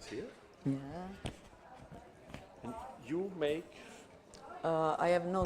Here? Yeah. And you make? I have no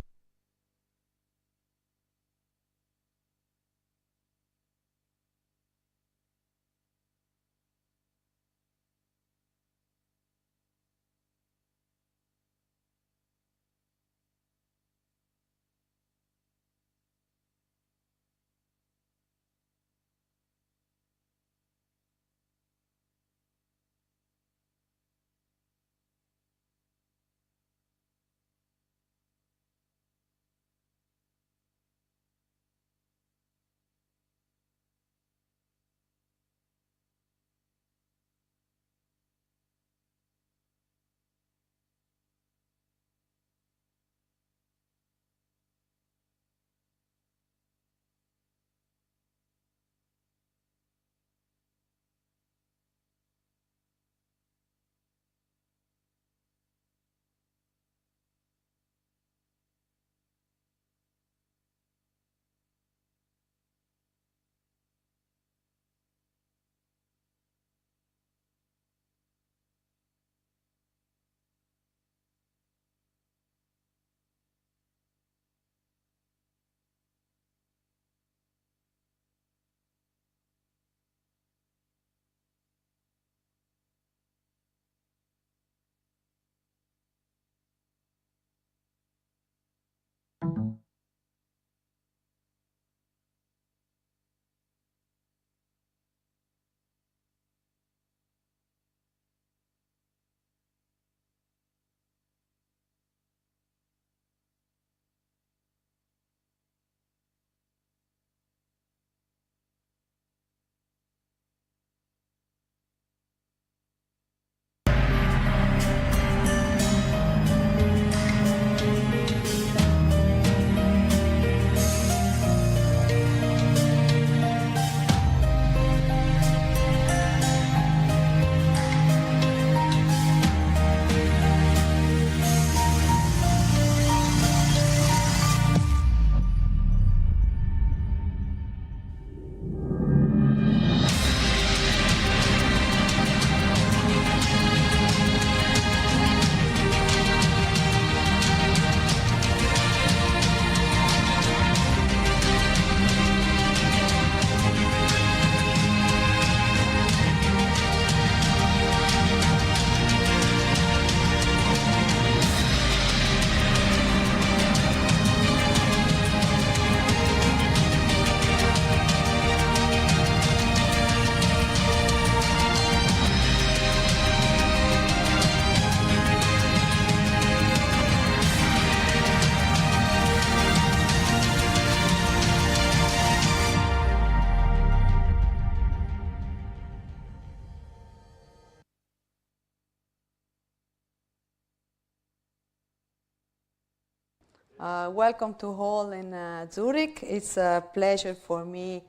Welcome to all in Zurich. It's a pleasure for me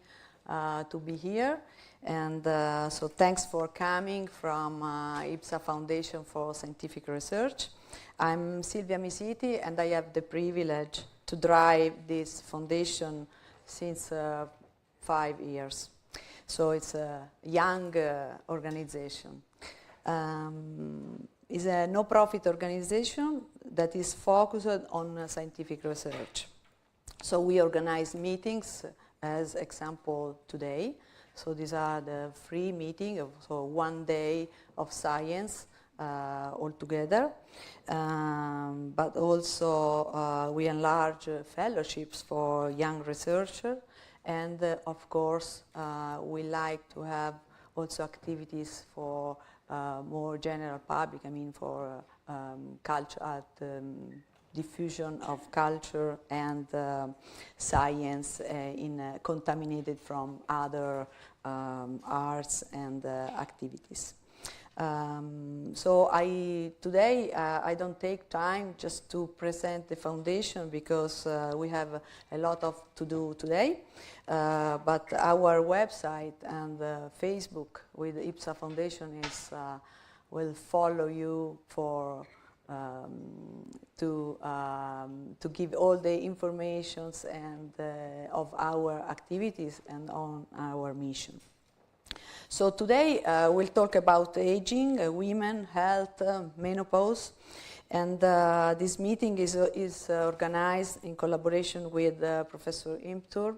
to be here. And so thanks for coming from IPSA Foundation for Scientific Research. I'm Silvia Misiti, and I have the privilege to drive this foundation since 5 years. So it's a young organization. It's a no-profit organization that is focused on scientific research. So we organize meetings, as example today. So these are the free meetings, so 1 day of science all together. But also we enlarge fellowships for young researchers. And of course, we like to have also activities for more general public, I mean for culture, diffusion of culture and science contaminated from other arts and activities. So today I don't take time just to present the foundation because we have a lot to do today. But our website and Facebook with the IPSA Foundation will follow you for to give all the informations and of our activities and on our mission. So today we'll talk about aging, women, health, menopause, and this meeting is organized in collaboration with Professor Imtur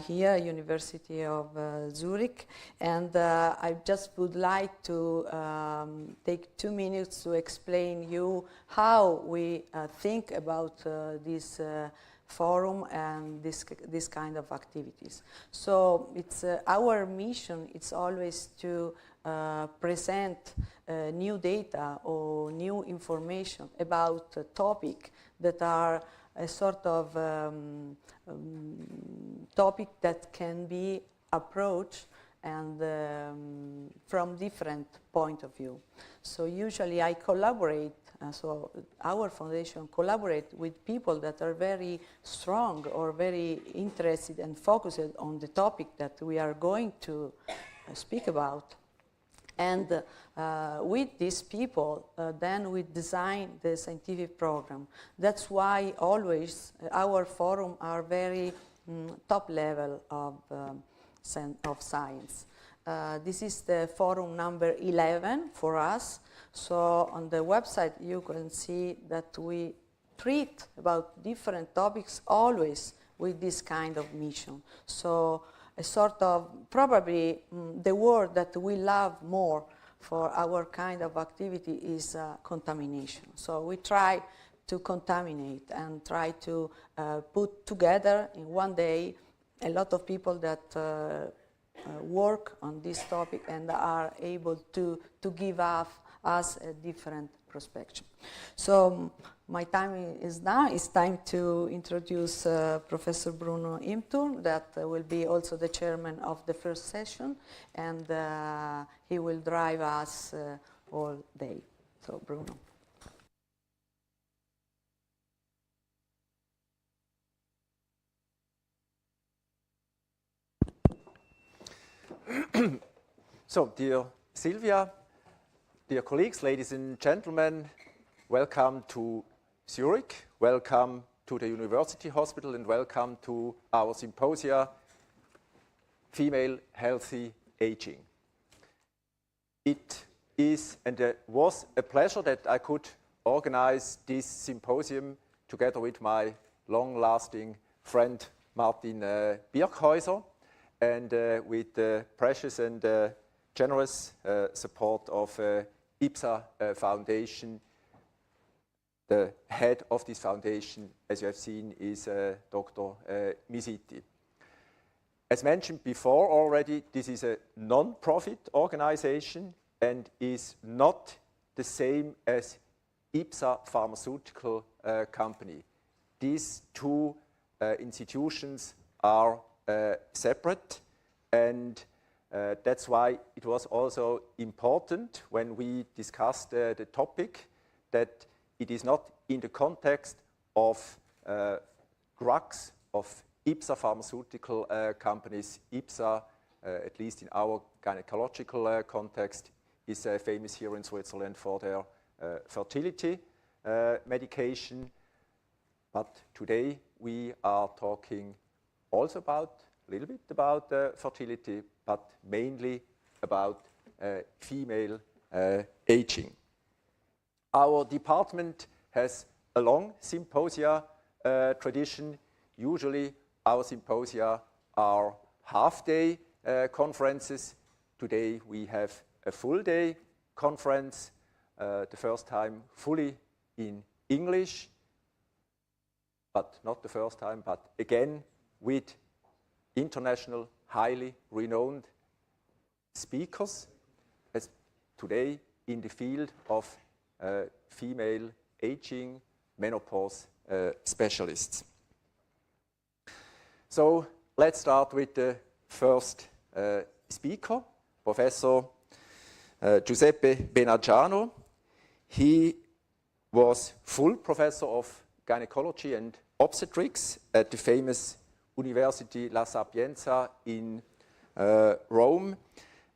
here at University of Zurich. And I just would like to take 2 minutes to explain you how we think about this forum and this kind of activities. So it's our mission. It's always to present new data or new information about a topic that are a sort of topic that can be approached and from different point of view. So usually I collaborate. So our foundation collaborates with people that are very strong or very interested and focused on the topic that we are going to speak about. And with these people, then we design the scientific program. That's why always our forum are very top level of science. This is the forum number 11 for us. So on the website you can see that we treat about different topics always with this kind of mission. So a sort of probably the word that we love more for our kind of activity is contamination. So we try to contaminate and try to put together in 1 day a lot of people that work on this topic and are able to give us a different perspective. So my time is now. It's time to introduce Professor Bruno Imtur, that will be also the chairman of the first session, and he will drive us all day. So Bruno. So, dear Silvia, dear colleagues, ladies and gentlemen, welcome to Zurich, welcome to the University Hospital, and welcome to our symposia, Female Healthy Aging. It is and was a pleasure that I could organize this symposium together with my long-lasting friend Martin Birkhäuser, and with the precious and generous support of IPSA Foundation. The head of this foundation, as you have seen, is Dr. Misiti. As mentioned before already, this is a non-profit organization and is not the same as IPSA Pharmaceutical Company. These two institutions are separate, and that's why it was also important when we discussed the topic that it is not in the context of drugs of IPSA pharmaceutical companies. IPSA, at least in our gynecological context, is famous here in Switzerland for their fertility medication. But today we are talking also a little bit about fertility, but mainly about female aging. Our department has a long symposia tradition. Usually our symposia are half-day conferences. Today we have a full-day conference, the first time fully in English, but not the first time, but again with international, highly renowned speakers, as today in the field of female aging, menopause specialists. So let's start with the first speaker, Professor Giuseppe Benagiano. He was full professor of gynecology and obstetrics at the famous University La Sapienza in Rome.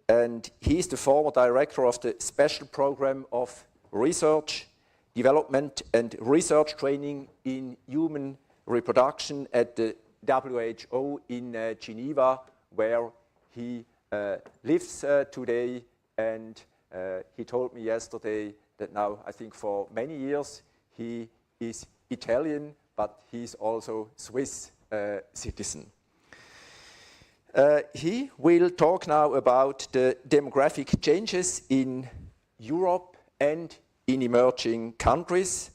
And he is the former director of the special program of research, development and research training in human reproduction at the WHO in Geneva, where he lives today. And he told me yesterday that now, I think for many years, he is Italian, but he's also Swiss citizen. He will talk now about the demographic changes in Europe and in emerging countries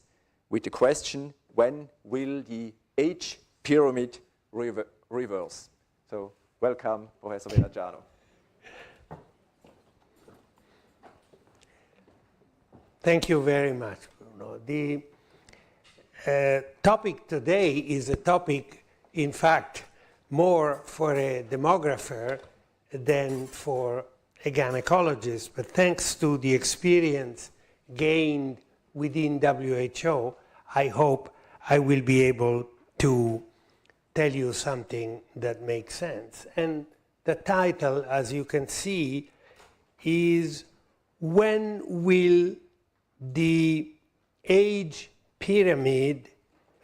with the question, when will the age pyramid reverse? So welcome, Professor Benagiano. Thank you very much, Bruno. The topic today is a topic, in fact, more for a demographer than for a gynecologist, but thanks to the experience gained within WHO, I hope I will be able to tell you something that makes sense. And the title, as you can see, is When Will the Age Pyramid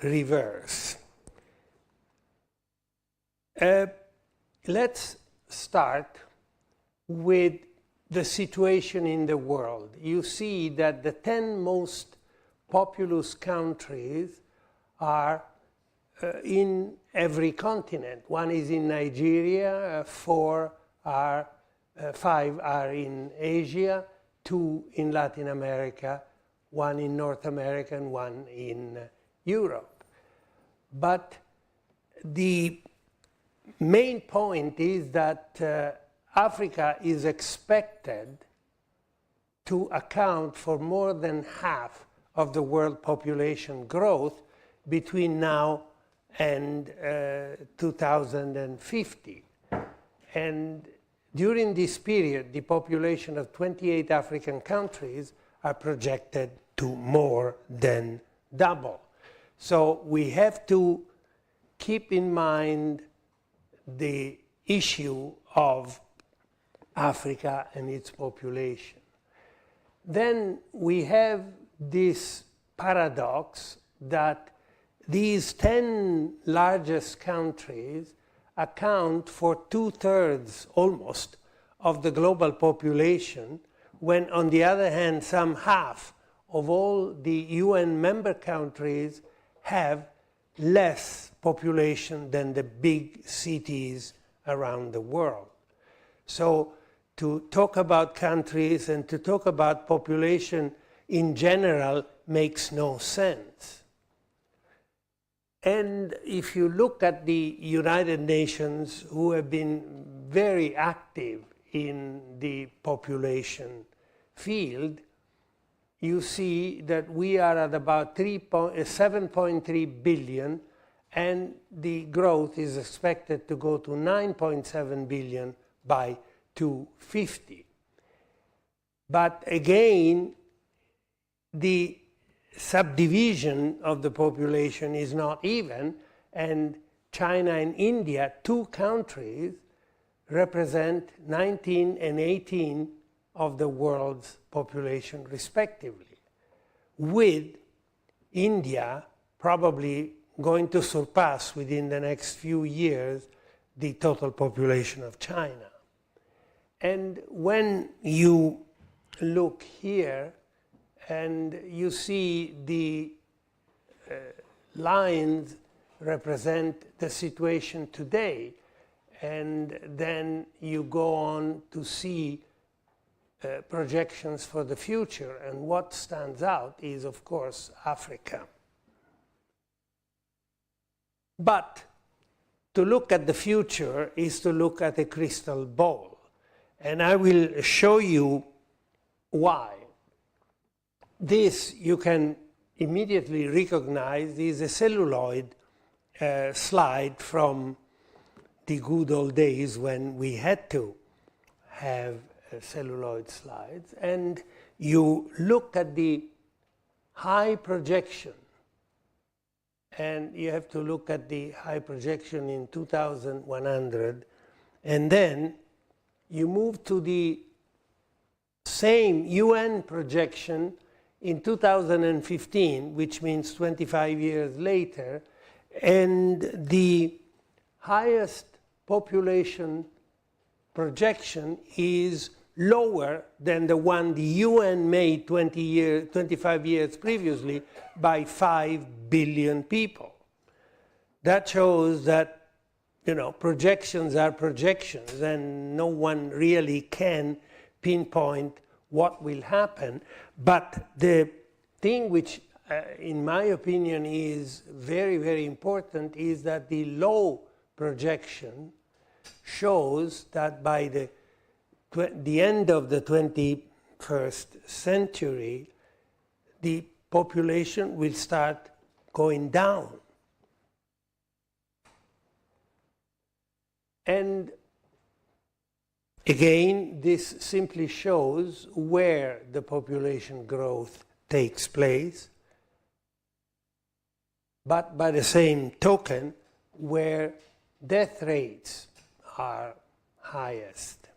Reverse? Let's start with the situation in the world. You see that the 10 most populous countries are in every continent. One is in Nigeria, 5 are in Asia, 2 in Latin America, 1 in North America, and 1 in Europe. But the main point is that Africa is expected to account for more than half of the world population growth between now and 2050. And during this period, the population of 28 African countries are projected to more than double. So we have to keep in mind the issue of Africa and its population. Then we have this paradox that these 10 largest countries account for 2/3 almost of the global population, when on the other hand some half of all the UN member countries have less population than the big cities around the world. So to talk about countries and to talk about population in general makes no sense. And if you look at the United Nations, who have been very active in the population field, you see that we are at about 7.3 billion, and the growth is expected to go to 9.7 billion by 2050. But again, the subdivision of the population is not even, and China and India, two countries, represent 19 and 18 of the world's population respectively, with India probably going to surpass within the next few years the total population of China. And when you look here and you see the lines represent the situation today, and then you go on to see projections for the future, and what stands out is, of course, Africa. But to look at the future is to look at a crystal ball, and I will show you why. This you can immediately recognize is a celluloid slide from the good old days when we had to have celluloid slides, and you look at the high projection, and you have to look at the high projection in 2100, and then you move to the same UN projection in 2015, which means 25 years later, and the highest population projection is lower than the one the UN made 25 years previously by 5 billion people. That shows that, projections are projections, and no one really can pinpoint what will happen. But the thing which, in my opinion, is very, very important is that the low projection shows that by the end of the 21st century, the population will start going down. And again, this simply shows where the population growth takes place, but by the same token, where death rates are highest.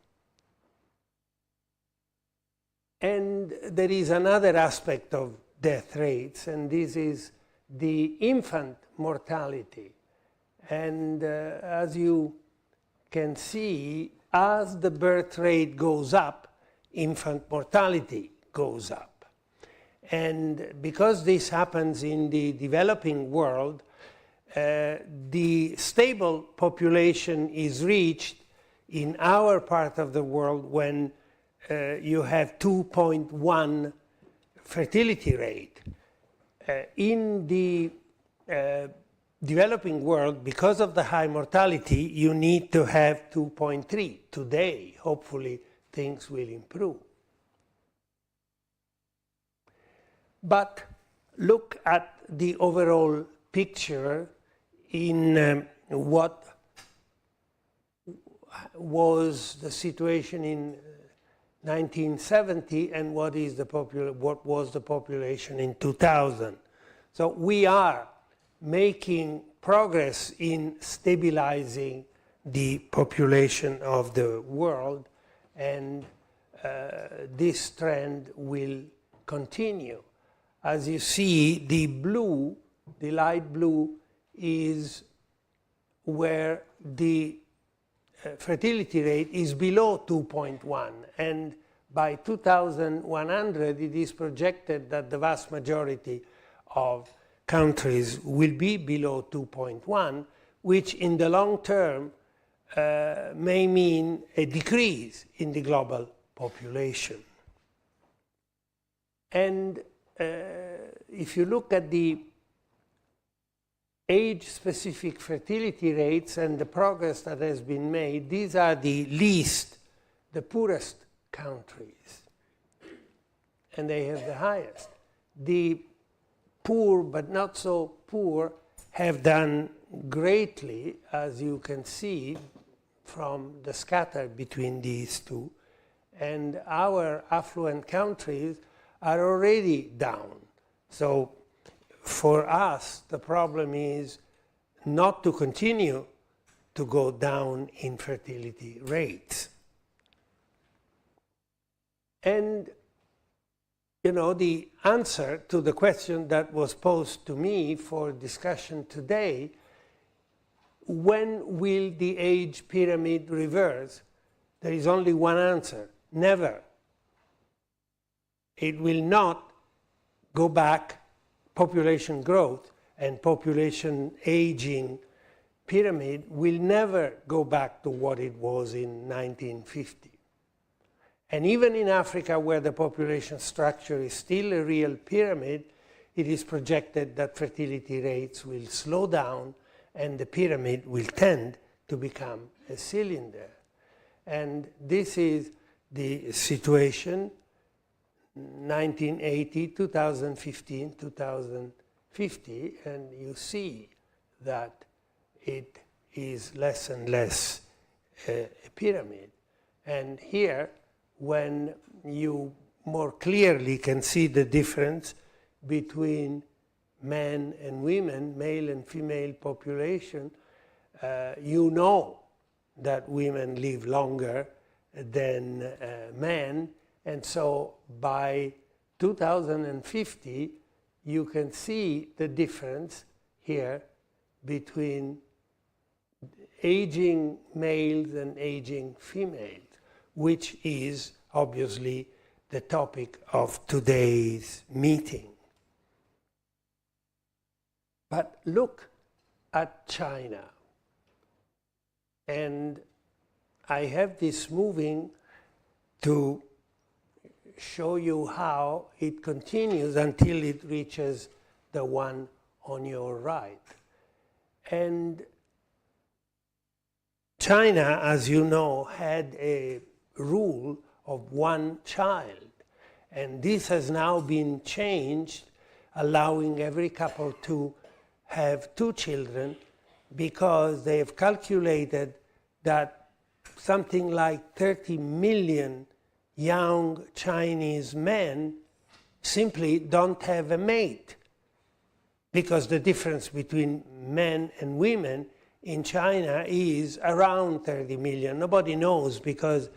And there is another aspect of death rates, and this is the infant mortality. And as you can see, as the birth rate goes up, infant mortality goes up. And because this happens in the developing world, the stable population is reached in our part of the world when you have 2.1 fertility rate. In the developing world, because of the high mortality, you need to have 2.3. Today, hopefully, things will improve. But look at the overall picture in what was the situation in 1970 and what was the population in 2000. So we are making progress in stabilizing the population of the world, and this trend will continue. As you see, the blue, the light blue, is where the fertility rate is below 2.1, and by 2100 it is projected that the vast majority of countries will be below 2.1, which in the long term may mean a decrease in the global population. And if you look at the age-specific fertility rates and the progress that has been made, these are the poorest countries, and they have the highest. The poor but not so poor have done greatly, as you can see from the scatter between these two, and our affluent countries are already down. So for us, the problem is not to continue to go down in fertility rates. And, you know, the answer to the question that was posed to me for discussion today, when will the age pyramid reverse? There is only one answer: never. It will not go back. Population growth and population aging pyramid will never go back to what it was in 1950. And even in Africa, where the population structure is still a real pyramid, it is projected that fertility rates will slow down and the pyramid will tend to become a cylinder. And this is the situation 1980, 2015, 2050, and you see that it is less and less a pyramid. And here, when you more clearly can see the difference between men and women, male and female population, you know that women live longer than men, and so by 2050 you can see the difference here between aging males and aging females, which is obviously the topic of today's meeting. But look at China. And I have this moving to show you how it continues until it reaches the one on your right. And China, as you know, had a rule of one child. And this has now been changed, allowing every couple to have 2 children, because they have calculated that something like 30 million young Chinese men simply don't have a mate, because the difference between men and women in China is around 30 million. Nobody knows, because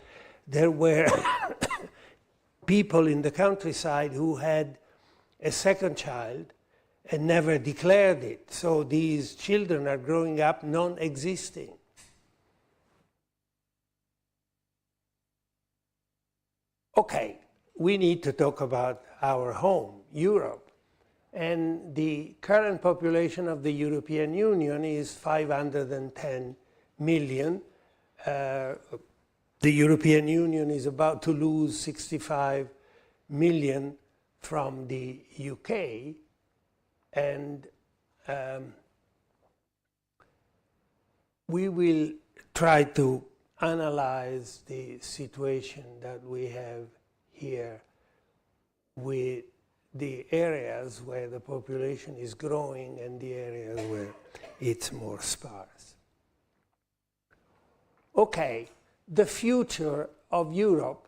there were people in the countryside who had a second child and never declared it. So these children are growing up non-existing. Okay, we need to talk about our home, Europe. And the current population of the European Union is 510 million. The European Union is about to lose 65 million from the UK. And we will try to analyze the situation that we have here with the areas where the population is growing and the areas where it's more sparse. Okay, the future of Europe.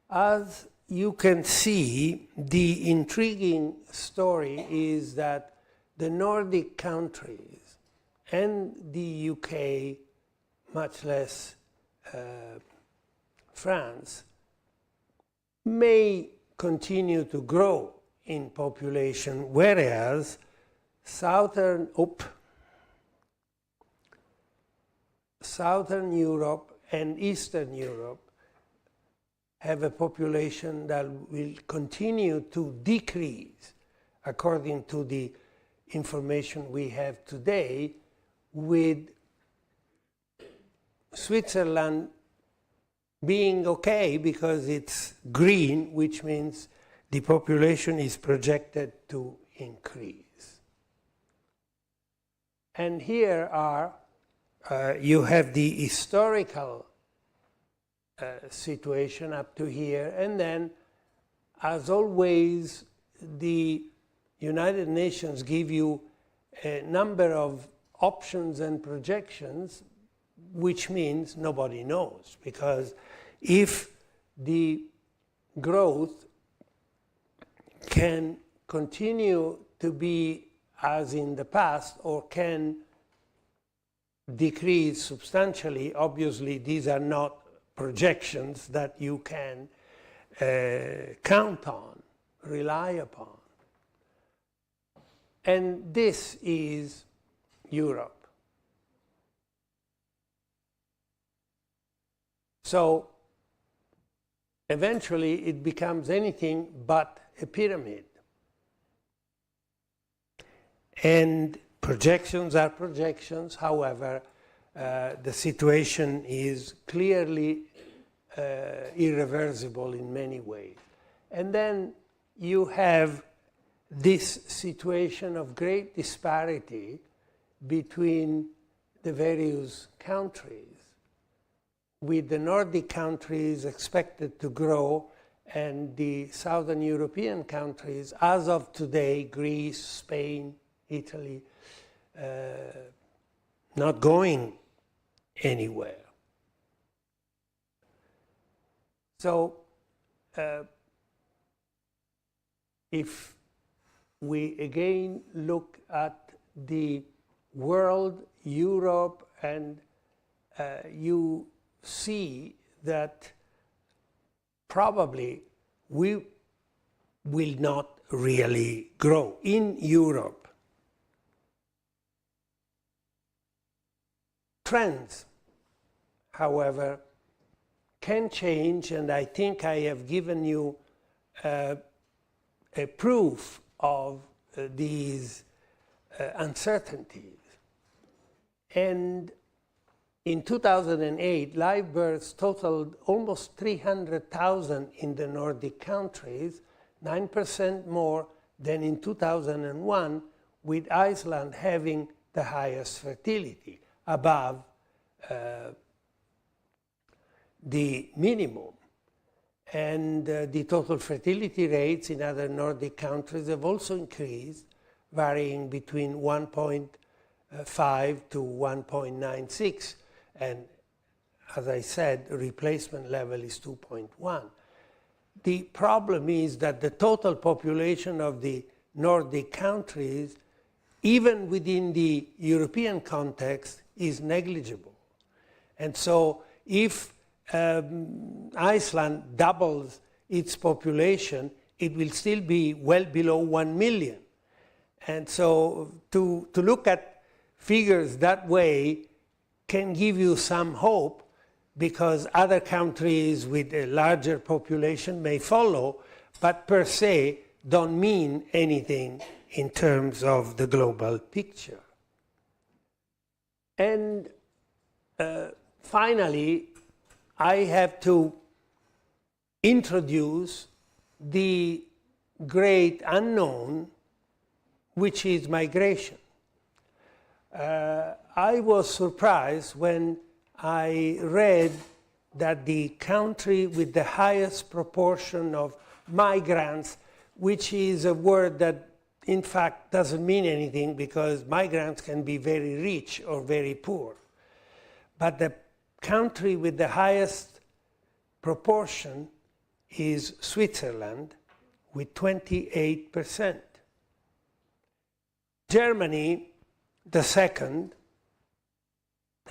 As you can see, the intriguing story is that the Nordic countries and the UK, much less France, may continue to grow in population, whereas Southern Europe and Eastern Europe have a population that will continue to decrease, according to the information we have today, with Switzerland being okay because it's green, which means the population is projected to increase. And here are, you have the historical situation up to here, and then, as always, the United Nations give you a number of options and projections, which means nobody knows, because if the growth can continue to be as in the past or can decrease substantially. Obviously, these are not projections that you can count on, rely upon. And this is Europe. So eventually it becomes anything but a pyramid. And projections are projections, however, the situation is clearly irreversible in many ways. And then you have this situation of great disparity between the various countries, with the Nordic countries expected to grow and the Southern European countries, as of today, Greece, Spain, Italy, not going anywhere. So if we again look at the world, Europe, and you see that probably we will not really grow in Europe. Trends, however, can change, and I think I have given you a proof of these uncertainties. And in 2008, live births totaled almost 300,000 in the Nordic countries, 9% more than in 2001, with Iceland having the highest fertility, above the minimum. And the total fertility rates in other Nordic countries have also increased, varying between 1.5 to 1.96. And as I said, the replacement level is 2.1. The problem is that the total population of the Nordic countries, even within the European context, is negligible. And so if Iceland doubles its population, it will still be well below 1 million. And so to look at figures that way can give you some hope, because other countries with a larger population may follow, but per se don't mean anything in terms of the global picture. And finally, I have to introduce the great unknown, which is migration. I was surprised when I read that the country with the highest proportion of migrants, which is a word that in fact doesn't mean anything, because migrants can be very rich or very poor. But the country with the highest proportion is Switzerland, with 28%. Germany, the second,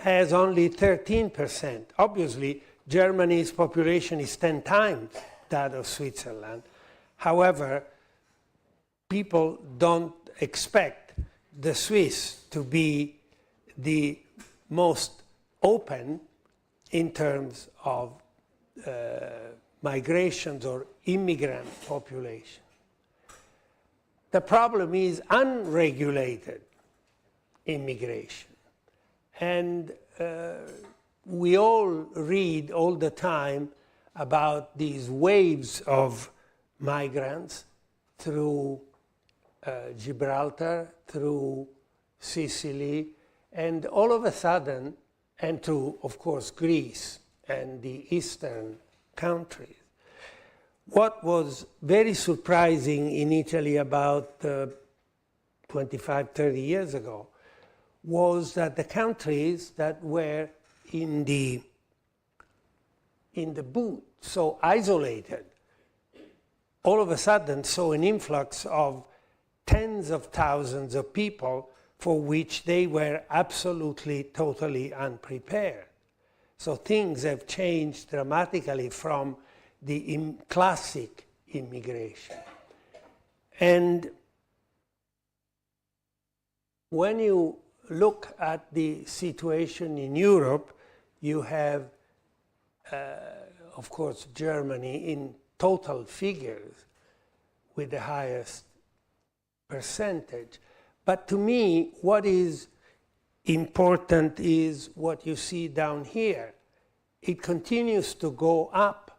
has only 13%. Obviously, Germany's population is 10 times that of Switzerland. However, people don't expect the Swiss to be the most open in terms of migrations or immigrant population. The problem is unregulated immigration. And we all read all the time about these waves of migrants through Gibraltar, through Sicily, and all of a sudden, and to, of course, Greece and the eastern countries. What was very surprising in Italy about 25, 30 years ago was that the countries that were in the boot, so isolated, all of a sudden saw an influx of tens of thousands of people for which they were absolutely, totally unprepared. So things have changed dramatically from the classic immigration. And when you look at the situation in Europe, you have, of course, Germany in total figures with the highest percentage. But to me, what is important is what you see down here. It continues to go up.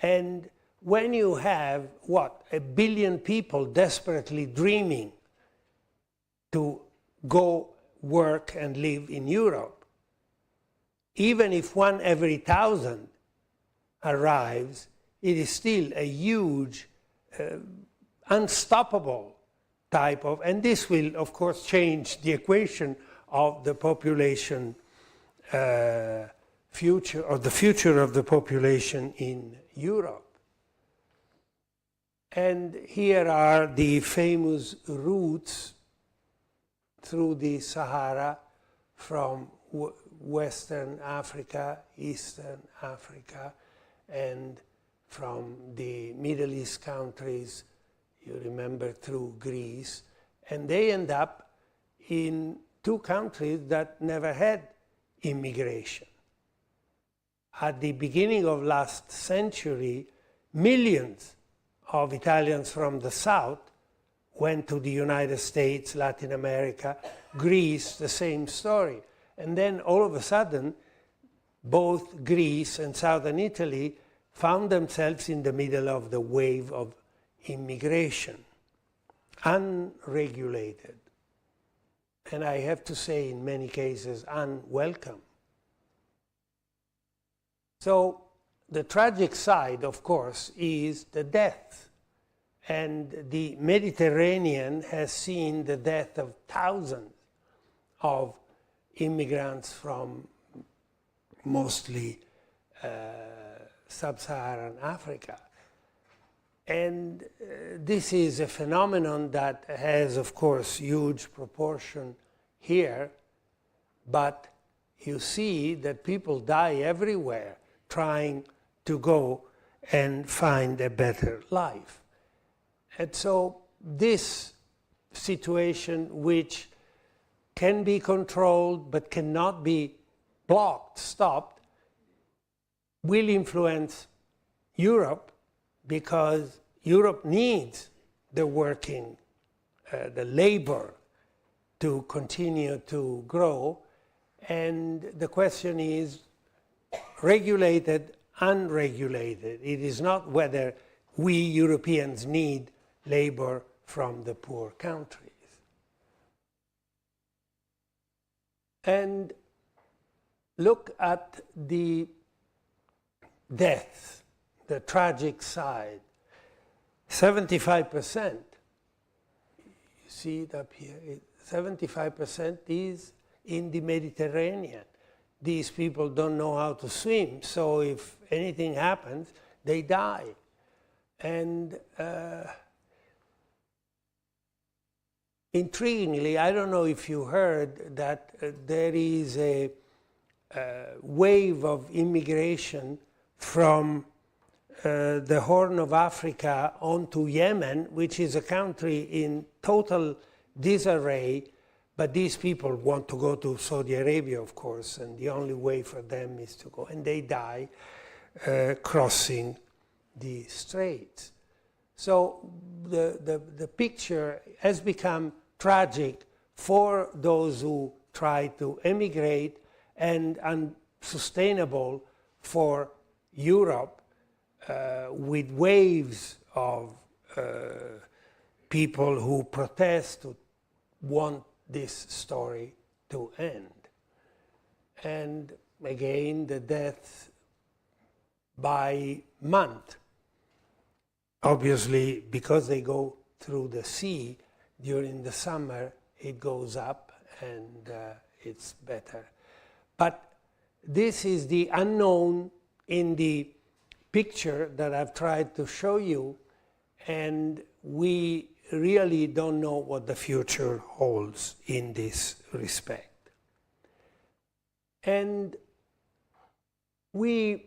And when you have, 1 billion people desperately dreaming to go work and live in Europe, even if 1 every 1,000 arrives, it is still a huge, unstoppable type of, and this will of course change the equation of the population future, or the future of the population in Europe. And here are the famous routes through the Sahara from Western Africa, Eastern Africa, and from the Middle East countries, you remember, through Greece. And they end up in 2 countries that never had immigration. At the beginning of last century, millions of Italians from the south went to the United States, Latin America, Greece, the same story. And then all of a sudden, both Greece and southern Italy found themselves in the middle of the wave of immigration, unregulated, and I have to say in many cases unwelcome. So the tragic side, of course, is the death, and the Mediterranean has seen the death of thousands of immigrants from mostly sub-Saharan Africa. And this is a phenomenon that has, of course, huge proportion here, but you see that people die everywhere trying to go and find a better life. And so this situation, which can be controlled but cannot be blocked, stopped, will influence Europe, because Europe needs the working, the labor to continue to grow. And the question is regulated, unregulated. It is not whether we Europeans need labor from the poor countries. And look at the deaths, the tragic side. 75%, you see it up here, 75% is in the Mediterranean. These people don't know how to swim, so if anything happens, they die. And intriguingly, I don't know if you heard that there is a wave of immigration from the Horn of Africa onto Yemen, which is a country in total disarray, but these people want to go to Saudi Arabia, of course, and the only way for them is to go, and they die crossing the straits. So the picture has become tragic for those who try to emigrate, and unsustainable for Europe, with waves of people who protest, who want this story to end. And again, the deaths by month. Obviously, because they go through the sea during the summer, it goes up and it's better. But this is the unknown in the picture that I've tried to show you, and we really don't know what the future holds in this respect. And Egon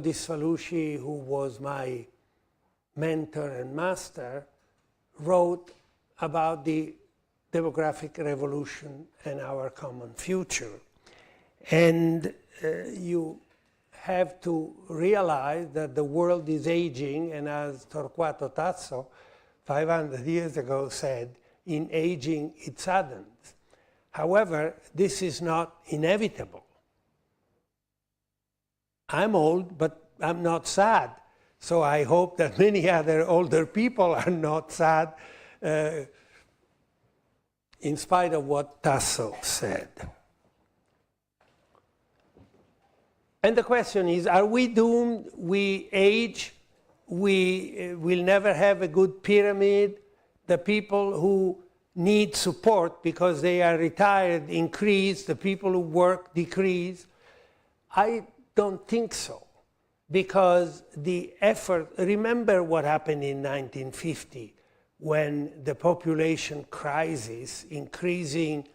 Disfalucci, who was my mentor and master, wrote about the demographic revolution and our common future. And you have to realize that the world is aging, and as Torquato Tasso 500 years ago said, in aging it saddens. However, this is not inevitable. I'm old, but I'm not sad. So I hope that many other older people are not sad, in spite of what Tasso said. And the question is, are we doomed? We age, we will never have a good pyramid. The people who need support because they are retired increase, the people who work decrease. I don't think so, because the effort, remember what happened in 1950 when the population crisis, increasing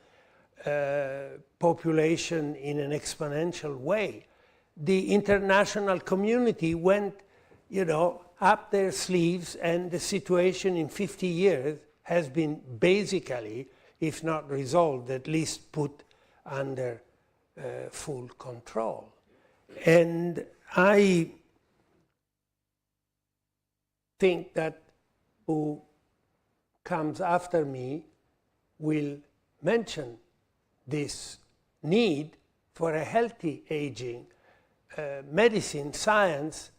population in an exponential way. The international community went, up their sleeves, and the situation in 50 years has been basically, if not resolved, at least put under full control. And I think that who comes after me will mention this need for a healthy aging. Medicine, science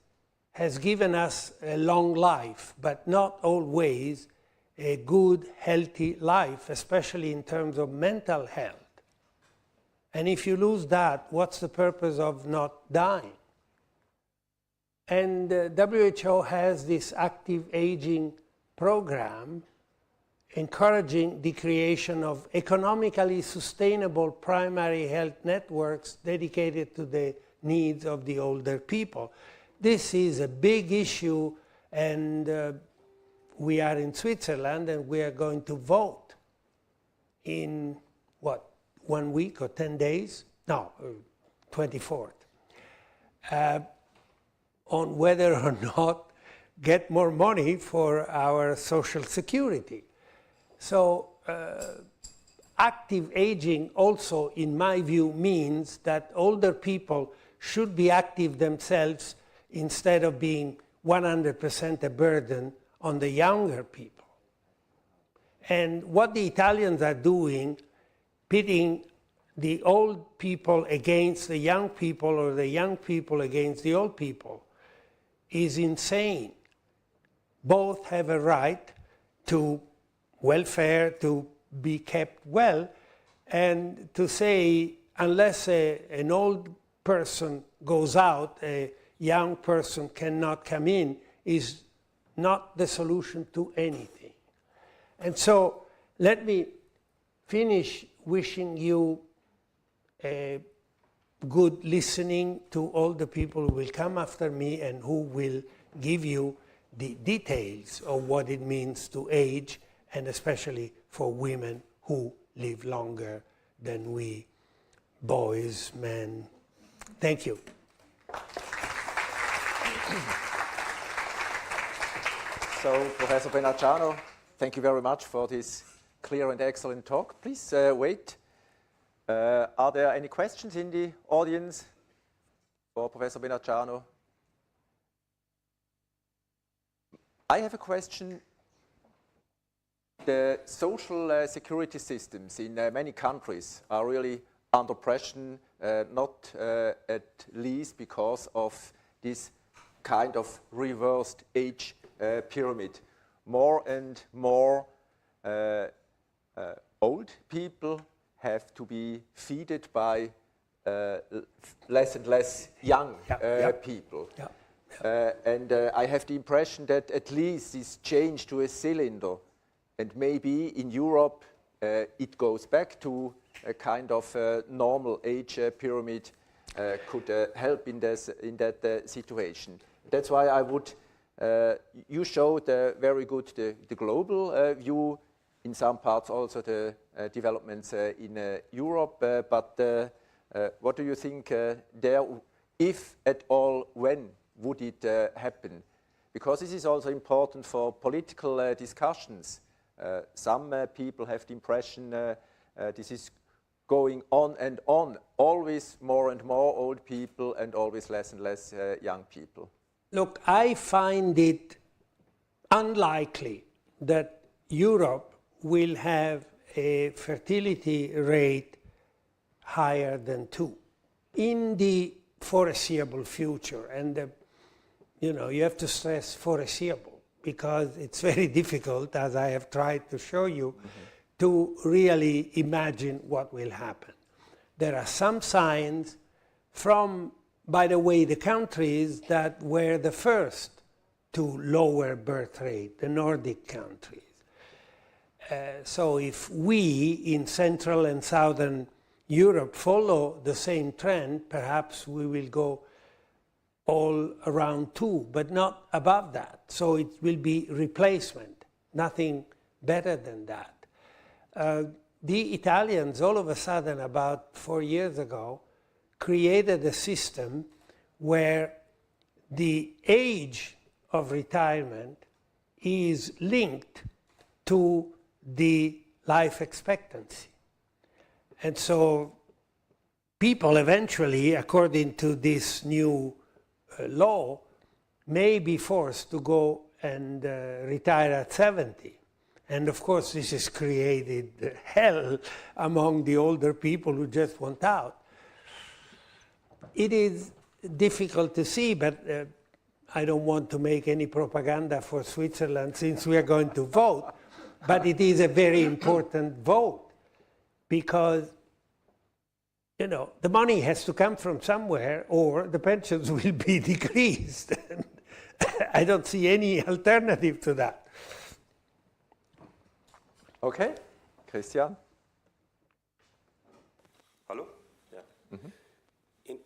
has given us a long life, but not always a good, healthy life, especially in terms of mental health. And if you lose that, what's the purpose of not dying? And WHO has this active aging program encouraging the creation of economically sustainable primary health networks dedicated to the needs of the older people. This is a big issue, and we are in Switzerland, and we are going to vote in, 1 week or 10 days? No, 24th. On whether or not get more money for our Social Security. So active aging also, in my view, means that older people should be active themselves instead of being 100% a burden on the younger people. And what the Italians are doing, pitting the old people against the young people or the young people against the old people, is insane. Both have a right to welfare, to be kept well, and to say unless an old person goes out, a young person cannot come in, is not the solution to anything. And so let me finish wishing you a good listening to all the people who will come after me and who will give you the details of what it means to age, and especially for women who live longer than we boys, men. Thank you. So, Professor Benagiano, thank you very much for this clear and excellent talk. Please wait. Are there any questions in the audience for Professor Benagiano? I have a question. The social security systems in many countries are really under pressure, not at least because of this kind of reversed age pyramid. More and more old people have to be fed by less and less young people. And I have the impression that at least this change to a cylinder, and maybe in Europe it goes back to a kind of normal age pyramid, could help in that situation. That's why I would You showed very good the global view, in some parts also the developments in Europe, but what do you think there, if at all, when would it happen? Because this is also important for political discussions. Some people have the impression this is going on and on, always more and more old people and always less and less young people. Look, I find it unlikely that Europe will have a fertility rate higher than 2 in the foreseeable future. And you have to stress foreseeable, because it's very difficult, as I have tried to show you, to really imagine what will happen. There are some signs from, by the way, the countries that were the first to lower birth rate, the Nordic countries. So if we in Central and Southern Europe follow the same trend, perhaps we will go all around 2, but not above that. So it will be replacement, nothing better than that. The Italians, all of a sudden, about 4 years ago, created a system where the age of retirement is linked to the life expectancy. And so people eventually, according to this new law, may be forced to go and retire at 70. And of course, this has created hell among the older people who just want out. It is difficult to see, but I don't want to make any propaganda for Switzerland since we are going to vote. But it is a very important vote, because the money has to come from somewhere, or the pensions will be decreased. I don't see any alternative to that. Okay, Christian. Hello? Yeah.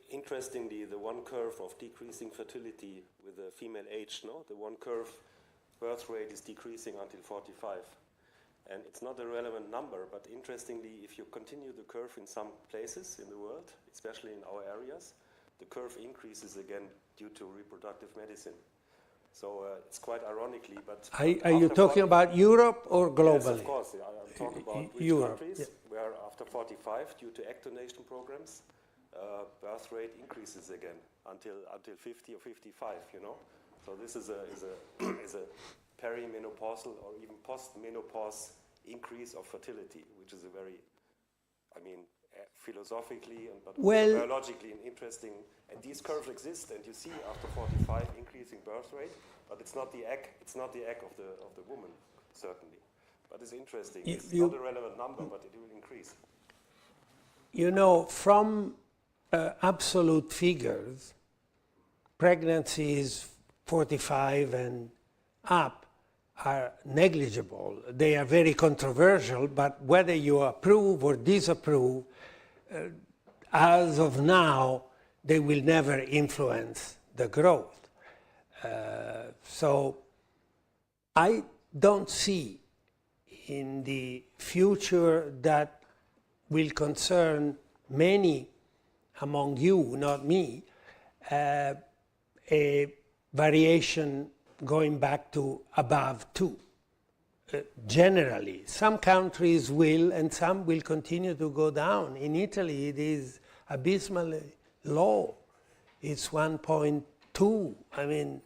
Interestingly, the one curve of decreasing fertility with the female age, the one curve birth rate is decreasing until 45. And it's not a relevant number, but interestingly, if you continue the curve in some places in the world, especially in our areas, the curve increases again due to reproductive medicine. So it's quite ironically, but... Are you talking about Europe or globally? Yes, of course. I'm talking about rich Europe, countries where after 45, due to egg donation programs, birth rate increases again until 50 or 55, So this is a perimenopausal or even post-menopause increase of fertility, which is a very, philosophically but biologically interesting. And these curves exist, and you see after 45 increasing birth rate, but it's not the egg. It's not the egg of the woman, certainly. But it's interesting. It's not a relevant number, but it will increase. From absolute figures, pregnancies 45 and up are negligible. They are very controversial, but whether you approve or disapprove, as of now, they will never influence the growth. So I don't see in the future that will concern many among you, not me, a variation going back to above 2. Generally, some countries will, and some will continue to go down. In Italy, it is abysmally low. It's 1.2.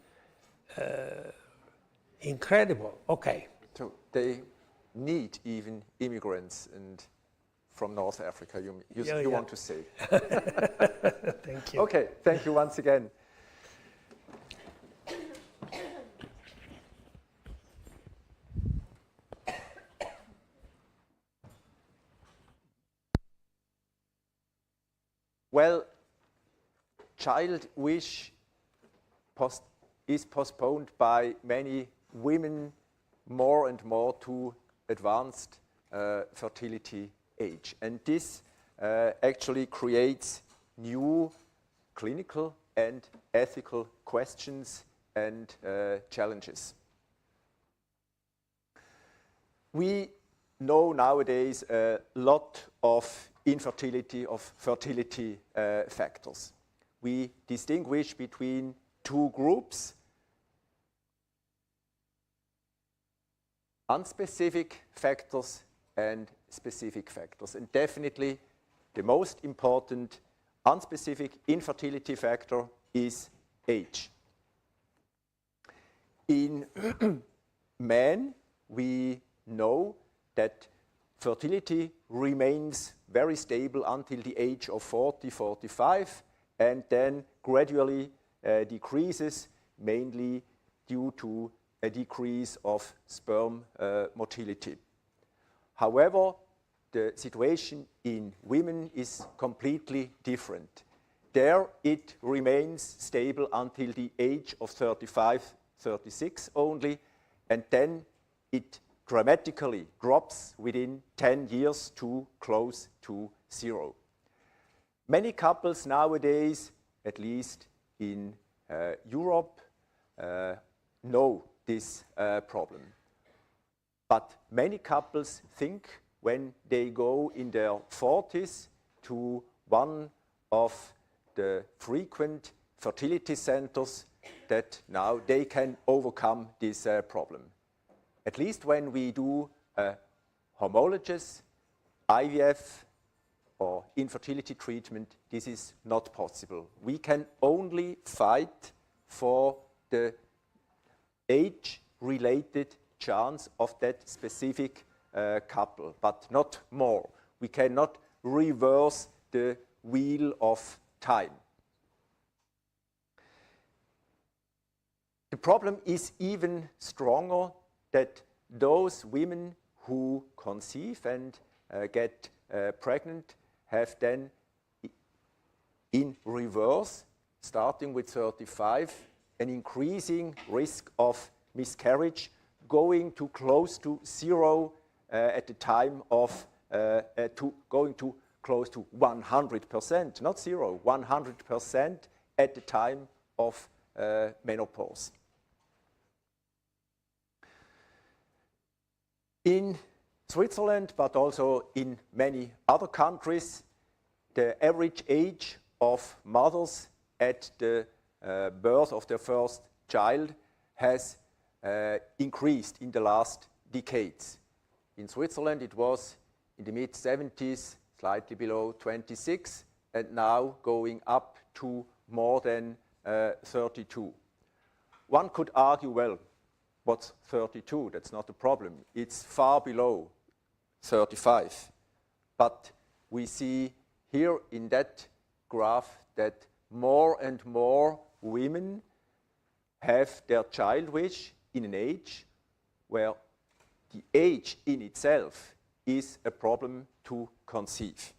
Incredible. Okay. So they need even immigrants and from North Africa, you want to say. Thank you. Okay, thank you once again. Well, child wish is postponed by many women more and more to advanced fertility age. And this actually creates new clinical and ethical questions and challenges. We know nowadays a lot of infertility, of fertility factors. We distinguish between two groups: unspecific factors and specific factors. And definitely the most important unspecific infertility factor is age. In men, we know that fertility remains very stable until the age of 40, 45, and then gradually decreases, mainly due to a decrease of sperm motility. However, the situation in women is completely different. There it remains stable until the age of 35, 36 only, and then it dramatically drops within 10 years to close to zero. Many couples nowadays, at least in Europe, know this problem. But many couples think when they go in their 40s to one of the frequent fertility centers that now they can overcome this problem. At least when we do homologous, IVF, or infertility treatment, this is not possible. We can only fight for the age-related chance of that specific couple, but not more. We cannot reverse the wheel of time. The problem is even stronger, that those women who conceive and get pregnant have then in reverse, starting with 35, an increasing risk of miscarriage, going to close to zero at the time of, going to close to 100%, not zero, 100% at the time of menopause. In Switzerland, but also in many other countries, the average age of mothers at the birth of their first child has increased in the last decades. In Switzerland, it was in the mid-70s, slightly below 26, and now going up to more than 32. One could argue, well, what's 32? That's not a problem. It's far below 35. But we see here in that graph that more and more women have their child wish in an age where the age in itself is a problem to conceive.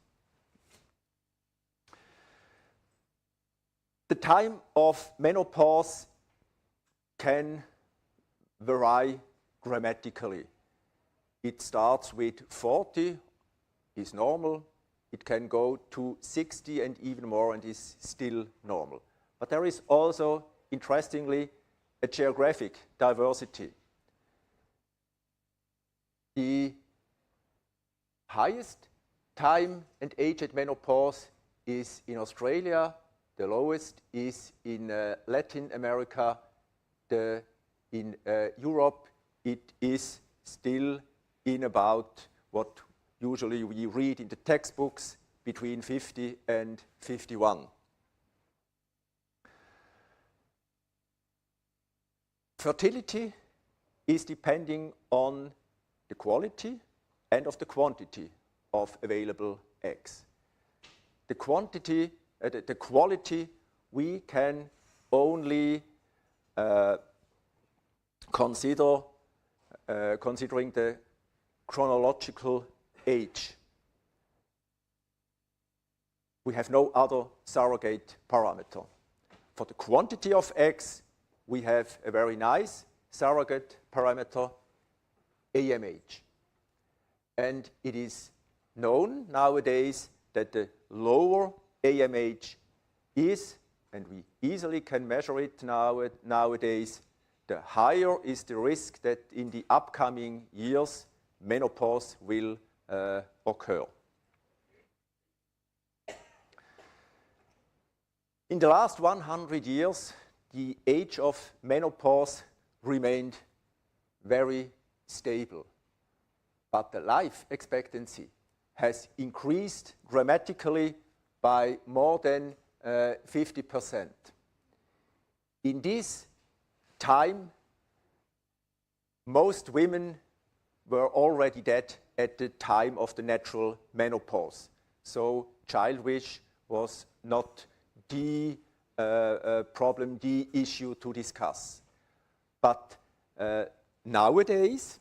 The time of menopause can vary dramatically. It starts with 40, is normal. It can go to 60 and even more and is still normal. But there is also, interestingly, a geographic diversity. The highest time and age at menopause is in Australia. The lowest is in Latin America. In Europe, it is still in about what usually we read in the textbooks, between 50 and 51. Fertility is depending on the quality and of the quantity of available eggs. The quality we can only considering the chronological age. We have no other surrogate parameter. For the quantity of eggs, we have a very nice surrogate parameter, AMH. And it is known nowadays that the lower AMH is and we easily can measure it nowadays, the higher is the risk that in the upcoming years menopause will occur. In the last 100 years, the age of menopause remained very stable, but the life expectancy has increased dramatically by more than 50%. In this time, most women were already dead at the time of the natural menopause. So child wish was not the problem, the issue to discuss. But nowadays,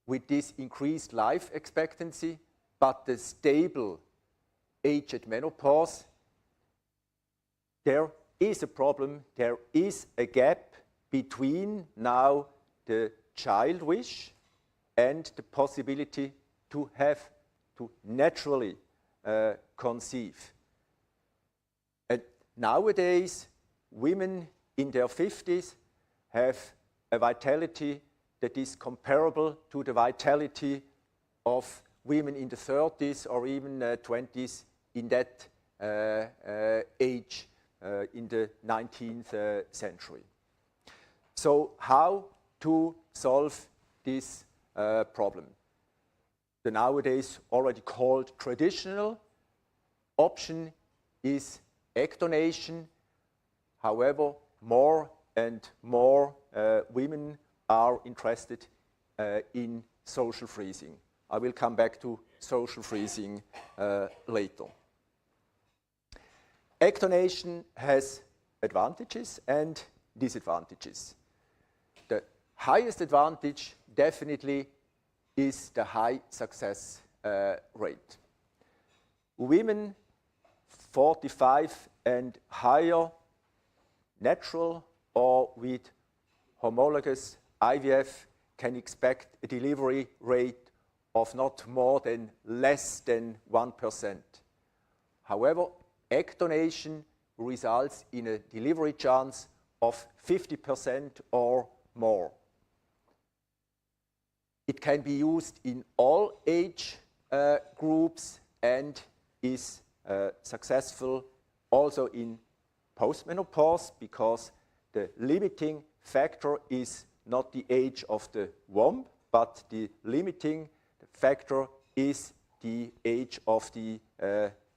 with this increased life expectancy, but the stable age at menopause, there is a problem, there is a gap between now the child wish and the possibility to naturally conceive. And nowadays, women in their 50s have a vitality that is comparable to the vitality of women in the 30s or even 20s in that age in the 19th century. So how to solve this problem? The nowadays already called traditional option is egg donation. However, more and more women are interested in social freezing. I will come back to social freezing later. Egg donation has advantages and disadvantages. The highest advantage definitely is the high success rate. Women 45 and higher, natural or with homologous IVF, can expect a delivery rate of not more than less than 1%. However, egg donation results in a delivery chance of 50% or more. It can be used in all age groups and is successful also in postmenopause, because the limiting factor is not the age of the womb, but the limiting factor is the age of the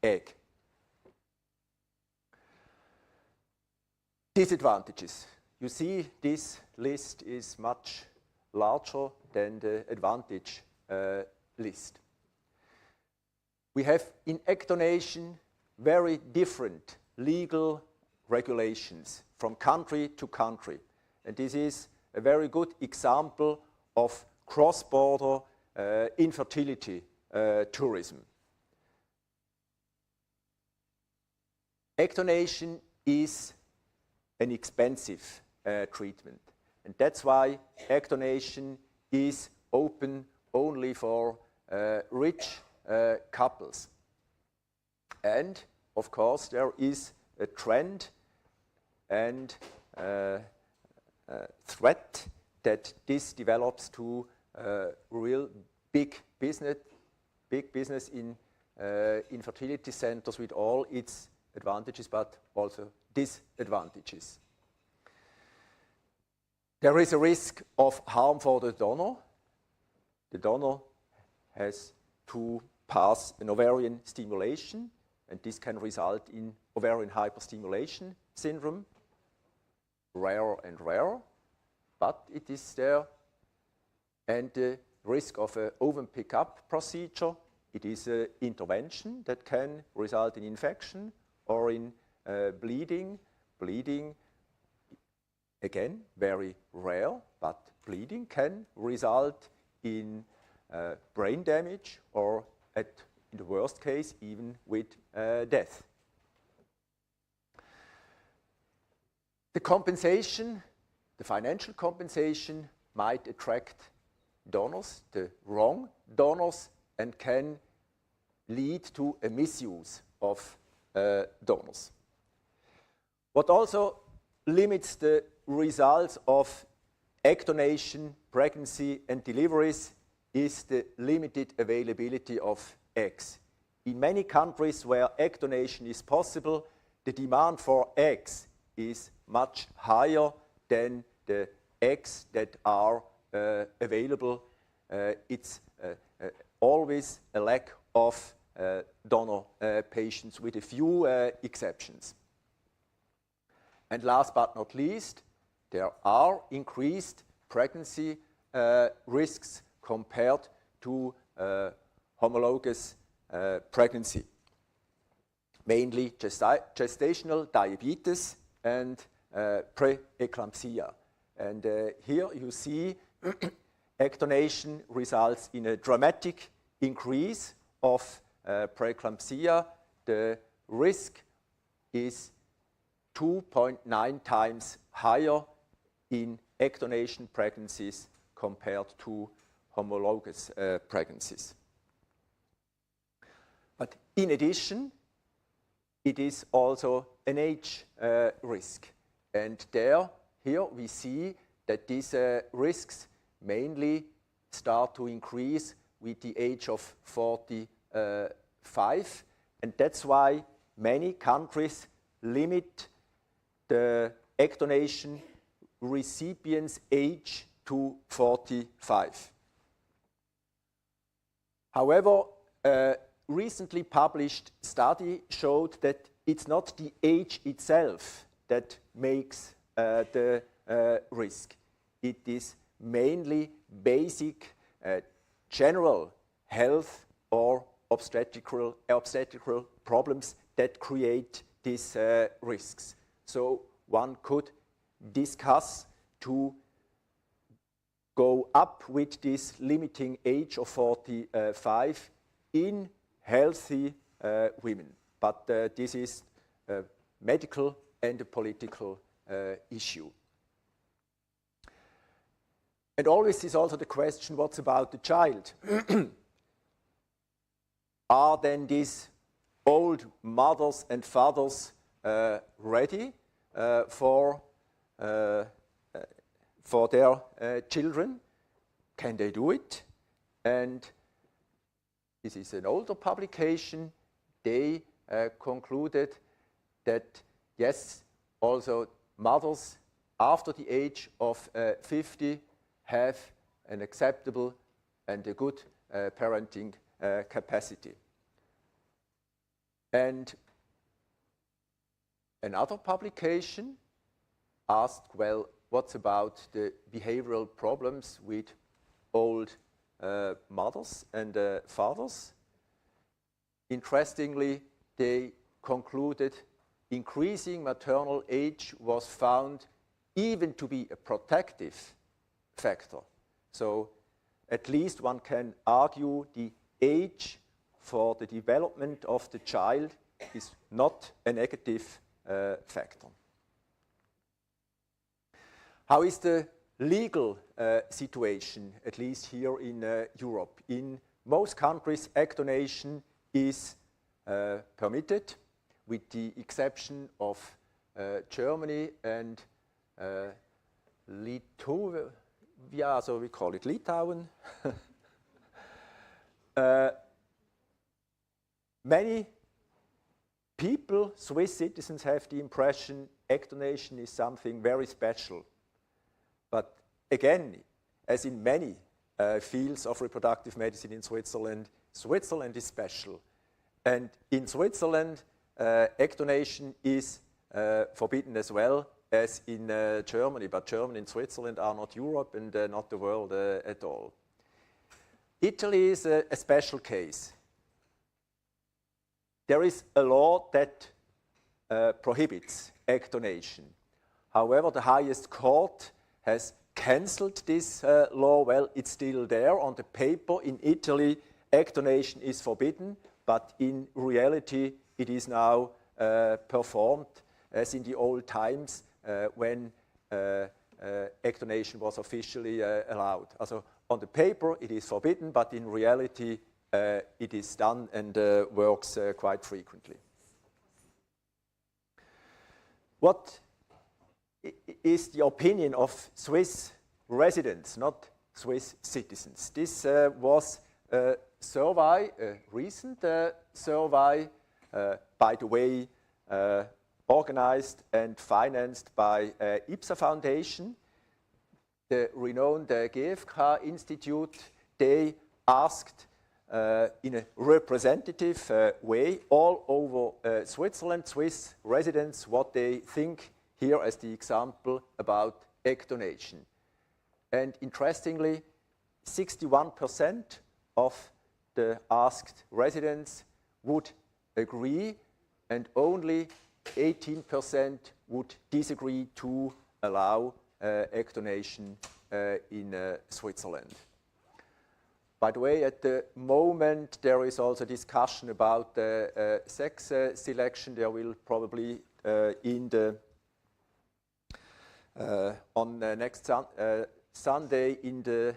egg. Disadvantages. You see, this list is much larger than the advantage list. We have in egg donation very different legal regulations from country to country. And this is a very good example of cross-border infertility tourism. Egg donation is an expensive treatment. And that's why egg donation is open only for rich couples. And of course, there is a trend and threat that this develops to real big business in infertility centers with all its advantages, but also disadvantages. There is a risk of harm for the donor. The donor has to pass an ovarian stimulation, and this can result in ovarian hyperstimulation syndrome. Rarer and rarer, but it is there. And the risk of an ovum pickup procedure, it is an intervention that can result in infection or in bleeding. Bleeding, again, very rare, but bleeding can result in brain damage or, in the worst case, even with death. The compensation, the financial compensation, might attract donors, the wrong donors, and can lead to a misuse of donors. What also limits the results of egg donation, pregnancy and deliveries is the limited availability of eggs. In many countries where egg donation is possible, the demand for eggs is much higher than the eggs that are available. It's always a lack of donor patients with a few exceptions. And last but not least, there are increased pregnancy risks compared to homologous pregnancy, mainly gestational diabetes and preeclampsia. And here you see egg donation results in a dramatic increase of preeclampsia. The risk is 2.9 times higher in egg donation pregnancies compared to homologous pregnancies. But in addition, it is also an age risk. And here we see that these risks mainly start to increase with the age of 45. And that's why many countries limit the egg donation recipients' age to 45. However, a recently published study showed that it's not the age itself that makes the risk. It is mainly basic general health or obstetrical problems that create these risks. So one could discuss to go up with this limiting age of 45 in healthy women. But this is a medical and a political issue. And always is also the question, what's about the child? Are then these old mothers and fathers ready for their children? Can they do it? And this is an older publication. They concluded that yes, also mothers after the age of 50 have an acceptable and a good parenting capacity. And another publication asked, well, what's about the behavioral problems with old mothers and fathers? Interestingly, they concluded increasing maternal age was found even to be a protective factor. So at least one can argue the age for the development of the child is not a negative factor. How is the legal situation, at least here in Europe? In most countries, egg donation is permitted, with the exception of Germany and Lithuania, so we call it Litauen. Many people, Swiss citizens, have the impression egg donation is something very special. But again, as in many fields of reproductive medicine in Switzerland, Switzerland is special. And in Switzerland, egg donation is forbidden as well as in Germany. But Germany and Switzerland are not Europe and not the world at all. Italy is a special case. There is a law that prohibits egg donation. However, the highest court has cancelled this law. Well, it's still there on the paper. In Italy, egg donation is forbidden, but in reality, it is now performed as in the old times when egg donation was officially allowed. Also, on the paper, it is forbidden, but in reality, it is done and works quite frequently. what is the opinion of Swiss residents, not Swiss citizens? This was a survey, a recent survey, by the way, organized and financed by IPSA Foundation, the renowned GfK Institute. They asked in a representative way all over Switzerland, Swiss residents, what they think here as the example about egg donation. And interestingly, 61% of the asked residents would agree and only 18% would disagree to allow egg donation in Switzerland. By the way, at the moment there is also discussion about sex selection. There will probably on next Sunday in the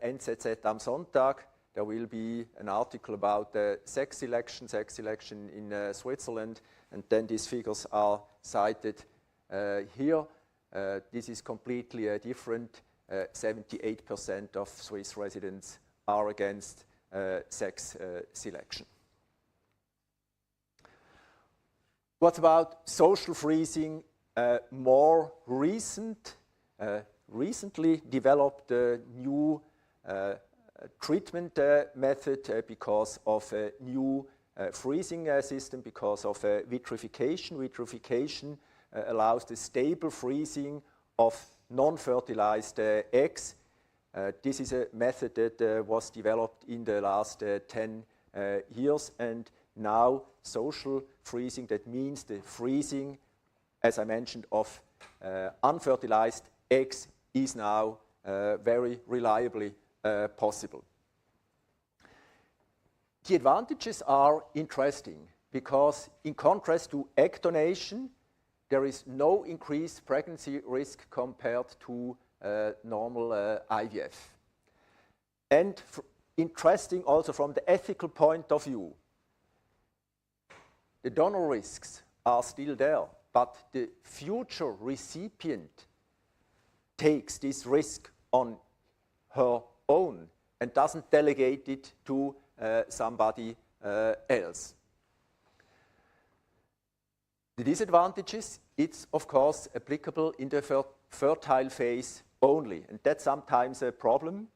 NZZ am Sonntag, there will be an article about sex selection in Switzerland, and then these figures are cited here. This is completely different. 78% of Swiss residents are against sex selection. What about social freezing? More recently developed a new treatment method because of a new freezing system, because of vitrification. Vitrification allows the stable freezing of non-fertilized eggs. This is a method that was developed in the last 10 years, and now social freezing, that means the freezing, as I mentioned, of unfertilized eggs is now very reliably possible. The advantages are interesting because in contrast to egg donation, there is no increased pregnancy risk compared to normal IVF. And interesting also from the ethical point of view, the donor risks are still there, but the future recipient takes this risk on her own and doesn't delegate it to somebody else. The disadvantages, it's of course applicable in the fertile phase only, and that's sometimes a problem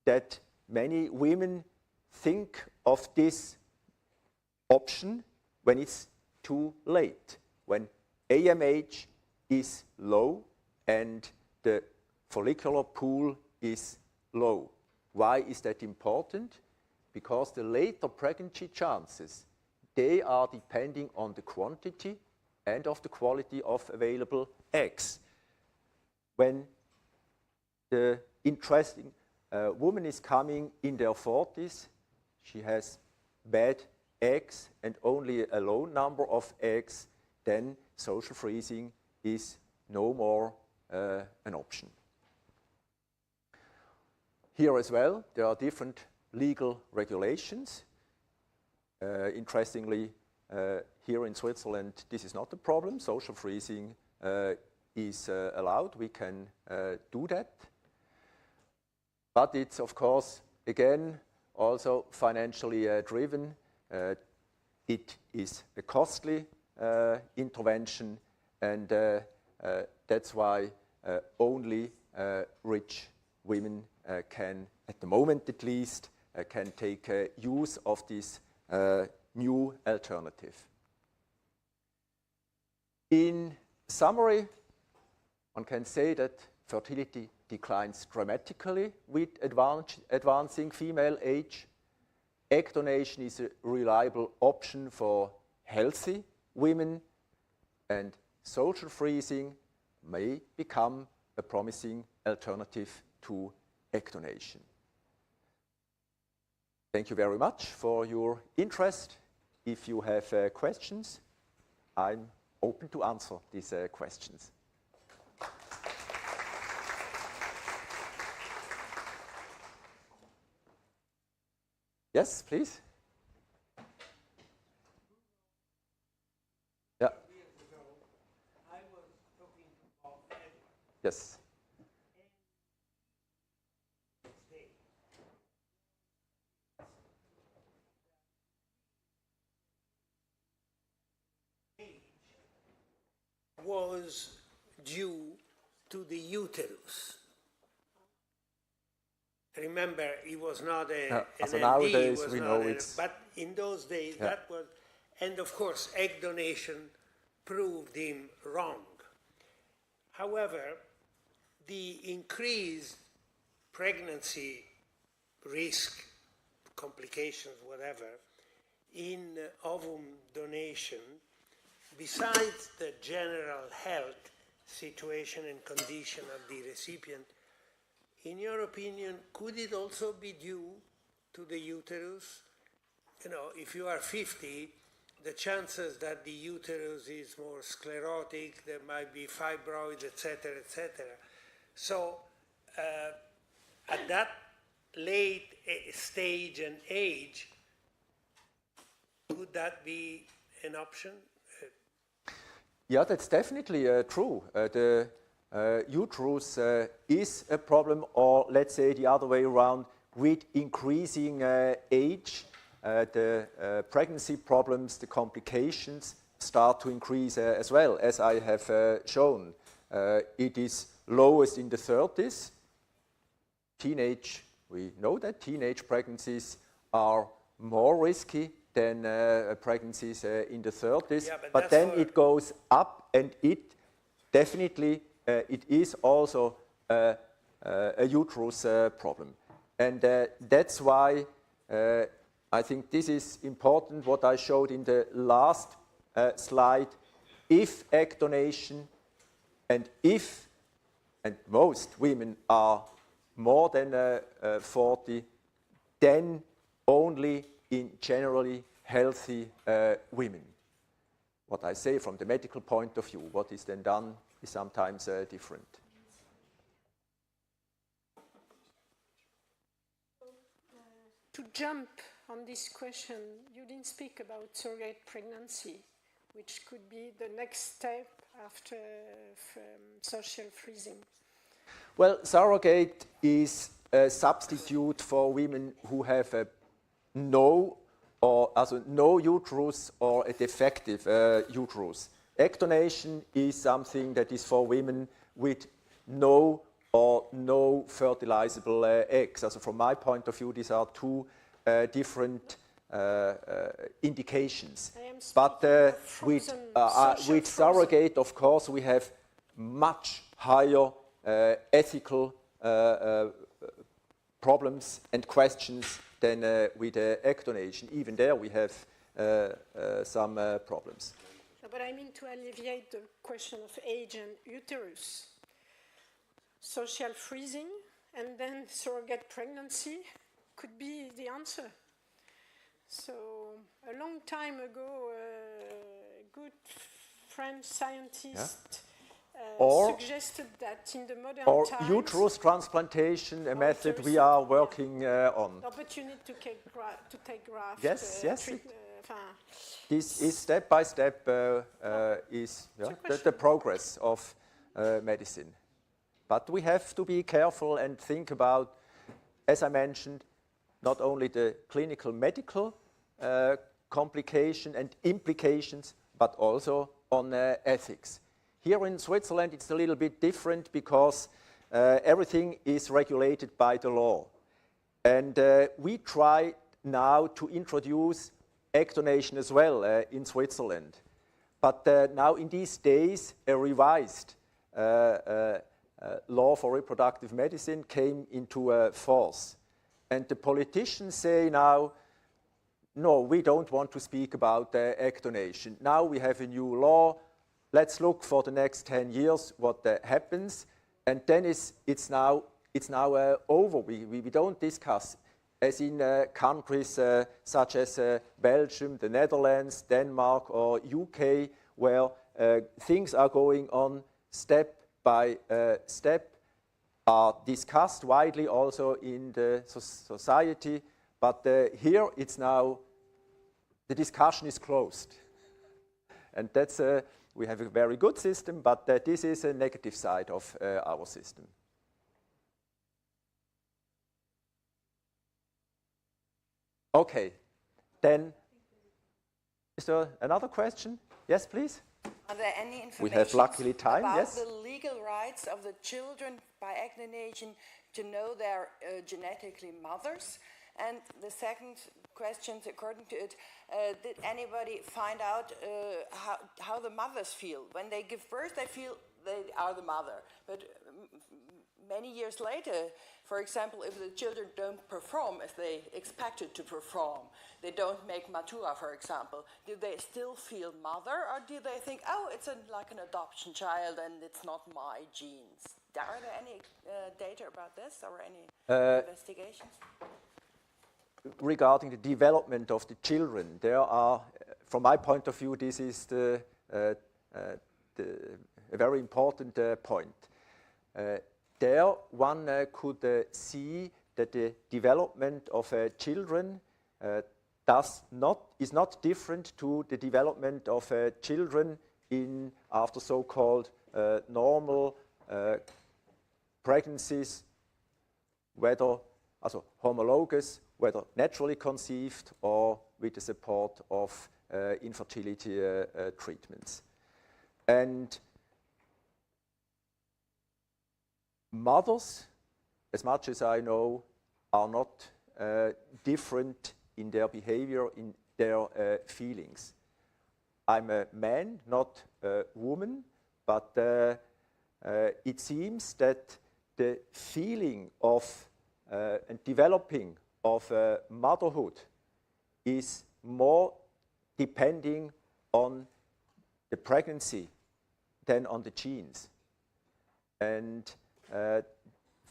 that many women think of this option when it's too late, when AMH is low and the follicular pool is low. Why is that important? Because the later pregnancy chances, they are depending on the quantity and of the quality of available eggs. When the interesting woman is coming in their 40s, she has bad eggs and only a low number of eggs, then social freezing is no more an option. Here as well, there are different legal regulations. Interestingly, here in Switzerland, this is not a problem. Social freezing is allowed. We can do that. But it's, of course, again, also financially driven. It is a costly intervention, and that's why only rich women can, at the moment at least, can take use of this new alternative. In summary, one can say that fertility declines dramatically with advancing female age. Egg donation is a reliable option for healthy women, and social freezing may become a promising alternative to egg donation. Thank you very much for your interest. If you have questions, I'm open to answer these questions. Yes, please. Yeah. Yes. Was due to the uterus. Remember, he was not an so LD, nowadays was we not know a- it's- but in those days Yeah. that was, and of course egg donation proved him wrong. However, the increased pregnancy risk, complications, whatever, in ovum donation, besides the general health situation and condition of the recipient, in your opinion, could it also be due to the uterus? You know, if you are 50, the chances that the uterus is more sclerotic, there might be fibroids, etc., etc. So, at that late stage and age, could that be an option? Yeah, that's definitely true. The uterus is a problem, or let's say the other way around, with increasing age, the pregnancy problems, the complications start to increase as well, as I have shown. It is lowest in the 30s. We know that teenage pregnancies are more risky than pregnancies in the 30s, Yeah, but then it goes up, and it definitely it is also a uterus problem, and that's why I think this is important. What I showed in the last slide: if egg donation, and most women are more than 40, then only in generally healthy women. What I say from the medical point of view, what is then done is sometimes different. To jump on this question, you didn't speak about surrogate pregnancy, which could be the next step after social freezing. Well, surrogate is a substitute for women who have no uterus or a defective uterus. Egg donation is something that is for women with no fertilizable eggs. So from my point of view, these are two different indications. But with surrogate, of course, we have much higher ethical problems and questions than with egg donation. Even there we have some problems. But I mean to alleviate the question of age and uterus. Social freezing and then surrogate pregnancy could be the answer. So a long time ago, a good French scientist suggested that in the modern times... Or uterus transplantation, a method we are working on. No, but you need to take graft. Yes. This is step by step is the progress of medicine. But we have to be careful and think about, as I mentioned, not only the clinical medical complication and implications, but also on ethics. Here in Switzerland, it's a little bit different because everything is regulated by the law. And we try now to introduce egg donation as well in Switzerland. But now in these days, a revised law for reproductive medicine came into force. And the politicians say now, no, we don't want to speak about egg donation. Now we have a new law. Let's look for the next 10 years what happens. And then it's now over. We don't discuss, as in countries such as Belgium, the Netherlands, Denmark, or UK, where things are going on step by step, are discussed widely also in the society. But here it's now, the discussion is closed. And that's we have a very good system, but this is a negative side of our system. Okay, then is there another question? Yes, please. Are there any information We have luckily time, about yes. the legal rights of the children by egg donation to know their genetically mothers? And the second question, according to it, did anybody find out how the mothers feel? When they give birth, they feel they are the mother. But many years later, for example, if the children don't perform as they expected to perform, they don't make matura, for example, do they still feel mother, or do they think, oh, it's like an adoption child and it's not my genes? Are there any data about this or any investigations? Regarding the development of the children, there are, from my point of view, this is a very important point. There one could see that the development of children is not different to the development of children after so-called normal pregnancies, whether homologous, whether naturally conceived or with the support of infertility treatments. And mothers, as much as I know, are not different in their behavior, in their feelings. I'm a man, not a woman, but it seems that the feeling of and developing of motherhood is more depending on the pregnancy than on the genes. And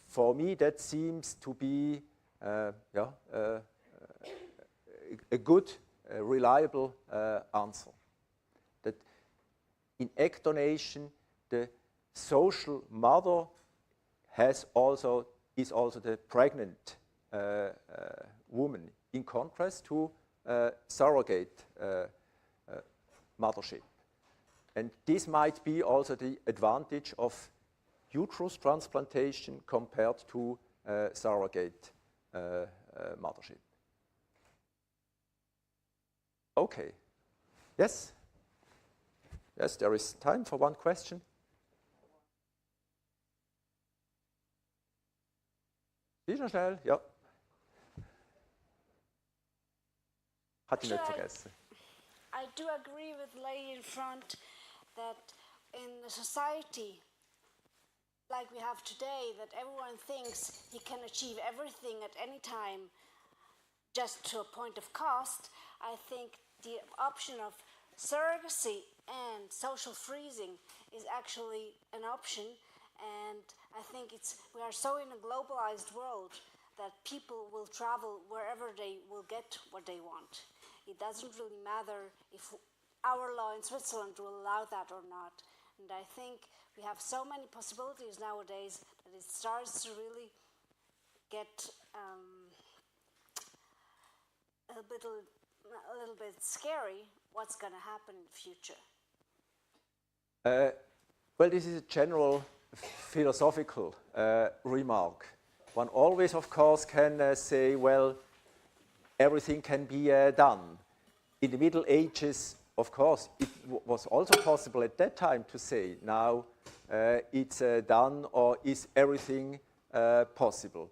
for me, that seems to be a good, reliable answer. That in egg donation, the social mother is also the pregnant woman, in contrast to surrogate mothership. And this might be also the advantage of uterus transplantation compared to surrogate mothership. Okay. Yes? Yes, there is time for one question. Sicher schnell, ja. Hat ich nicht vergessen. I do agree with the lady in front that in the society like we have today, that everyone thinks he can achieve everything at any time just to a point of cost, I think the option of surrogacy and social freezing is actually an option. And I think we are so in a globalized world that people will travel wherever they will get what they want. It doesn't really matter if our law in Switzerland will allow that or not. And I think we have so many possibilities nowadays that it starts to really get a little bit scary what's going to happen in the future. Well, this is a general philosophical remark. One always, of course, can say, well, everything can be done. In the Middle Ages, of course, it was also possible at that time to say, now it's done, or is everything possible?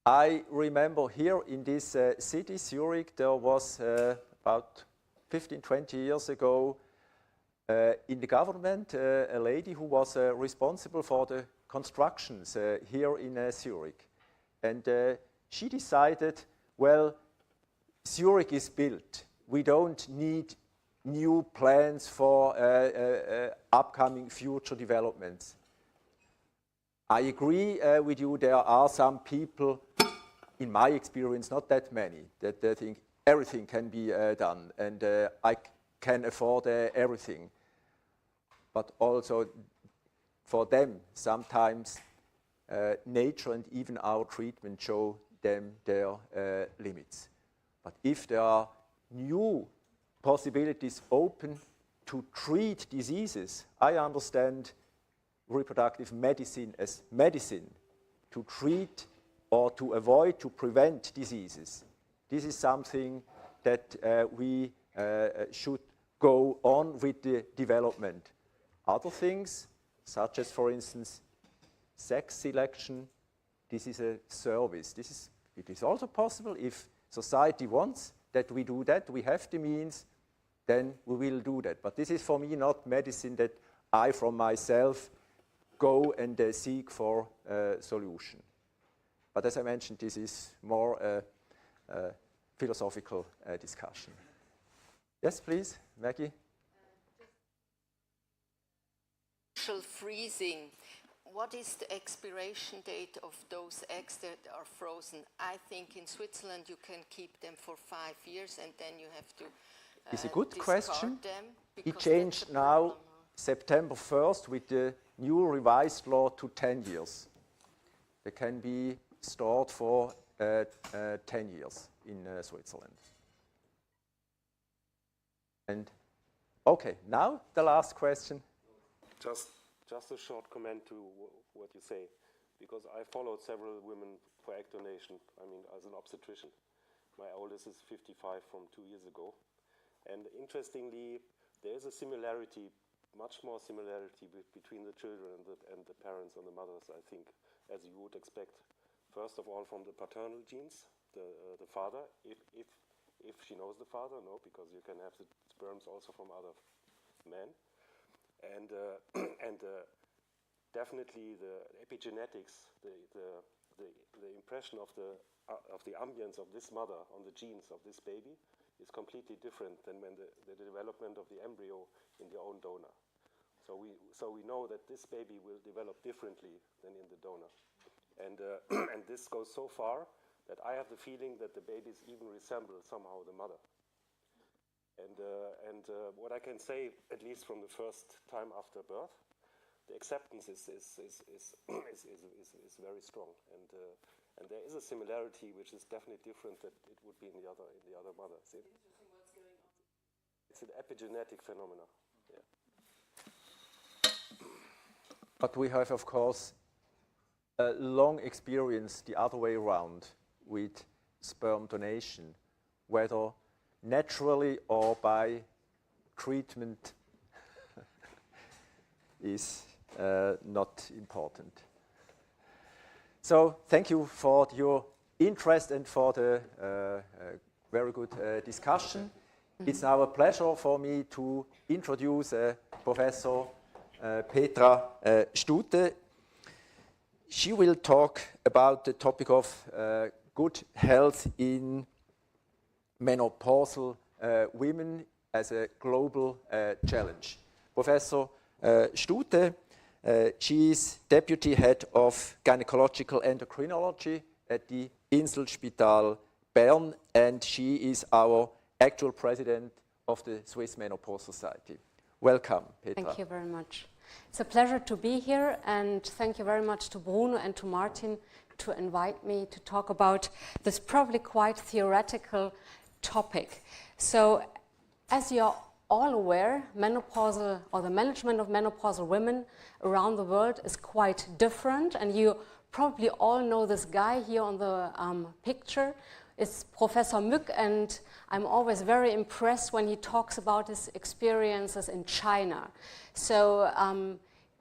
I remember here in this city, Zurich, there was about 15, 20 years ago in the government a lady who was responsible for the constructions here in Zurich. And she decided, well, Zurich is built. We don't need new plans for upcoming future developments. I agree with you, there are some people, in my experience, not that many, that they think everything can be done and I can afford everything. But also for them, sometimes nature and even our treatment show them their limits. But if there are new possibilities open, to treat diseases, I understand reproductive medicine as medicine, to treat or to avoid, to prevent diseases. This is something that we should go on with the development. Other things, such as, for instance, sex selection, this is a service. It is also possible if society wants that we do that, we have the means, then we will do that. But this is for me not medicine that I from myself go and seek for a solution. But as I mentioned, this is more a philosophical discussion. Yes, please, Maggie. Freezing. What is the expiration date of those eggs that are frozen? I think in Switzerland you can keep them for 5 years and then you have to It's a good question. them. It changed now September 1st with the new revised law to 10 years. They can be stored for 10 years in Switzerland. And okay, now the last question. Just a short comment to what you say, because I followed several women for egg donation, I mean, as an obstetrician. My oldest is 55 from 2 years ago. And interestingly, there is a similarity, much more similarity between the children and the parents and the mothers, I think, as you would expect. First of all, from the paternal genes, the father, if she knows the father, no, because you can have the sperms also from other men. And definitely the epigenetics, the impression of the ambience of this mother on the genes of this baby is completely different than when the development of the embryo in the own donor. So we know that this baby will develop differently than in the donor, and this goes so far that I have the feeling that the babies even resemble somehow the mother. And what I can say, at least from the first time after birth, the acceptance is very strong, and there is a similarity which is definitely different that it would be in the other mother. See? It's an epigenetic phenomenon. Yeah. But we have, of course, a long experience the other way around with sperm donation, whether naturally or by treatment is not important. So thank you for your interest and for the very good discussion. It's now a pleasure for me to introduce Professor Petra Stute. She will talk about the topic of good health in menopausal women as a global challenge. Professor Stute, she is Deputy Head of Gynecological Endocrinology at the Inselspital Bern, and she is our actual President of the Swiss Menopause Society. Welcome, Petra. Thank you very much. It's a pleasure to be here, and thank you very much to Bruno and to Martin to invite me to talk about this probably quite theoretical topic. So, as you're all aware, menopausal or the management of menopausal women around the world is quite different, and you probably all know this guy here on the picture. It's Professor Mück, and I'm always very impressed when he talks about his experiences in China. So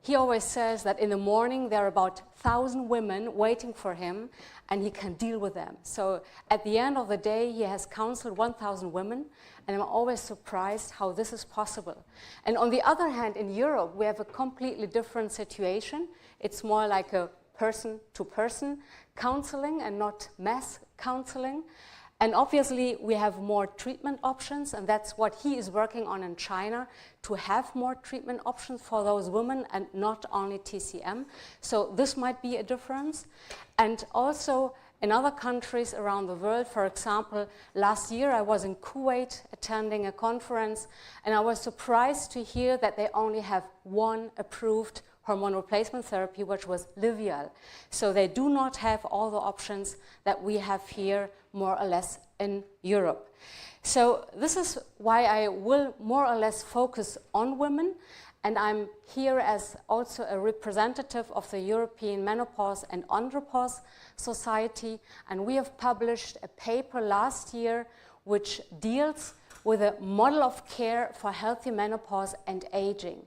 he always says that in the morning there are about 1,000 women waiting for him, and he can deal with them. So at the end of the day, he has counseled 1,000 women, and I'm always surprised how this is possible. And on the other hand, in Europe, we have a completely different situation. It's more like a person-to-person counseling and not mass counseling. And obviously, we have more treatment options, and that's what he is working on in China, to have more treatment options for those women and not only TCM. So this might be a difference. And also, in other countries around the world, for example, last year I was in Kuwait attending a conference, and I was surprised to hear that they only have one approved hormone replacement therapy, which was Livial. So they do not have all the options that we have here, more or less in Europe. So this is why I will more or less focus on women, and I'm here as also a representative of the European Menopause and Andropause Society, and we have published a paper last year which deals with a model of care for healthy menopause and aging.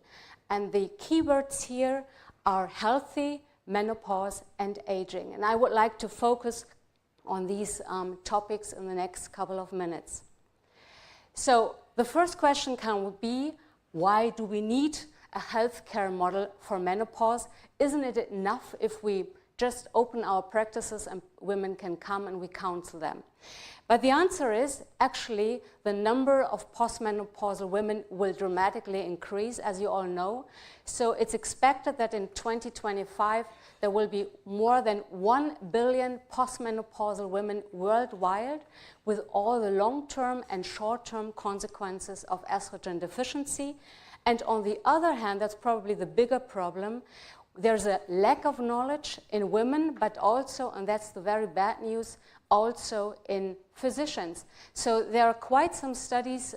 And the keywords here are healthy, menopause, and aging. And I would like to focus on these topics in the next couple of minutes. So the first question can be, why do we need a healthcare model for menopause? Isn't it enough if we just open our practices and women can come and we counsel them? But the answer is, actually, the number of postmenopausal women will dramatically increase, as you all know. So it's expected that in 2025, there will be more than 1 billion postmenopausal women worldwide, with all the long-term and short-term consequences of estrogen deficiency. And on the other hand, that's probably the bigger problem, there's a lack of knowledge in women, but also, and that's the very bad news, also in physicians. So there are quite some studies,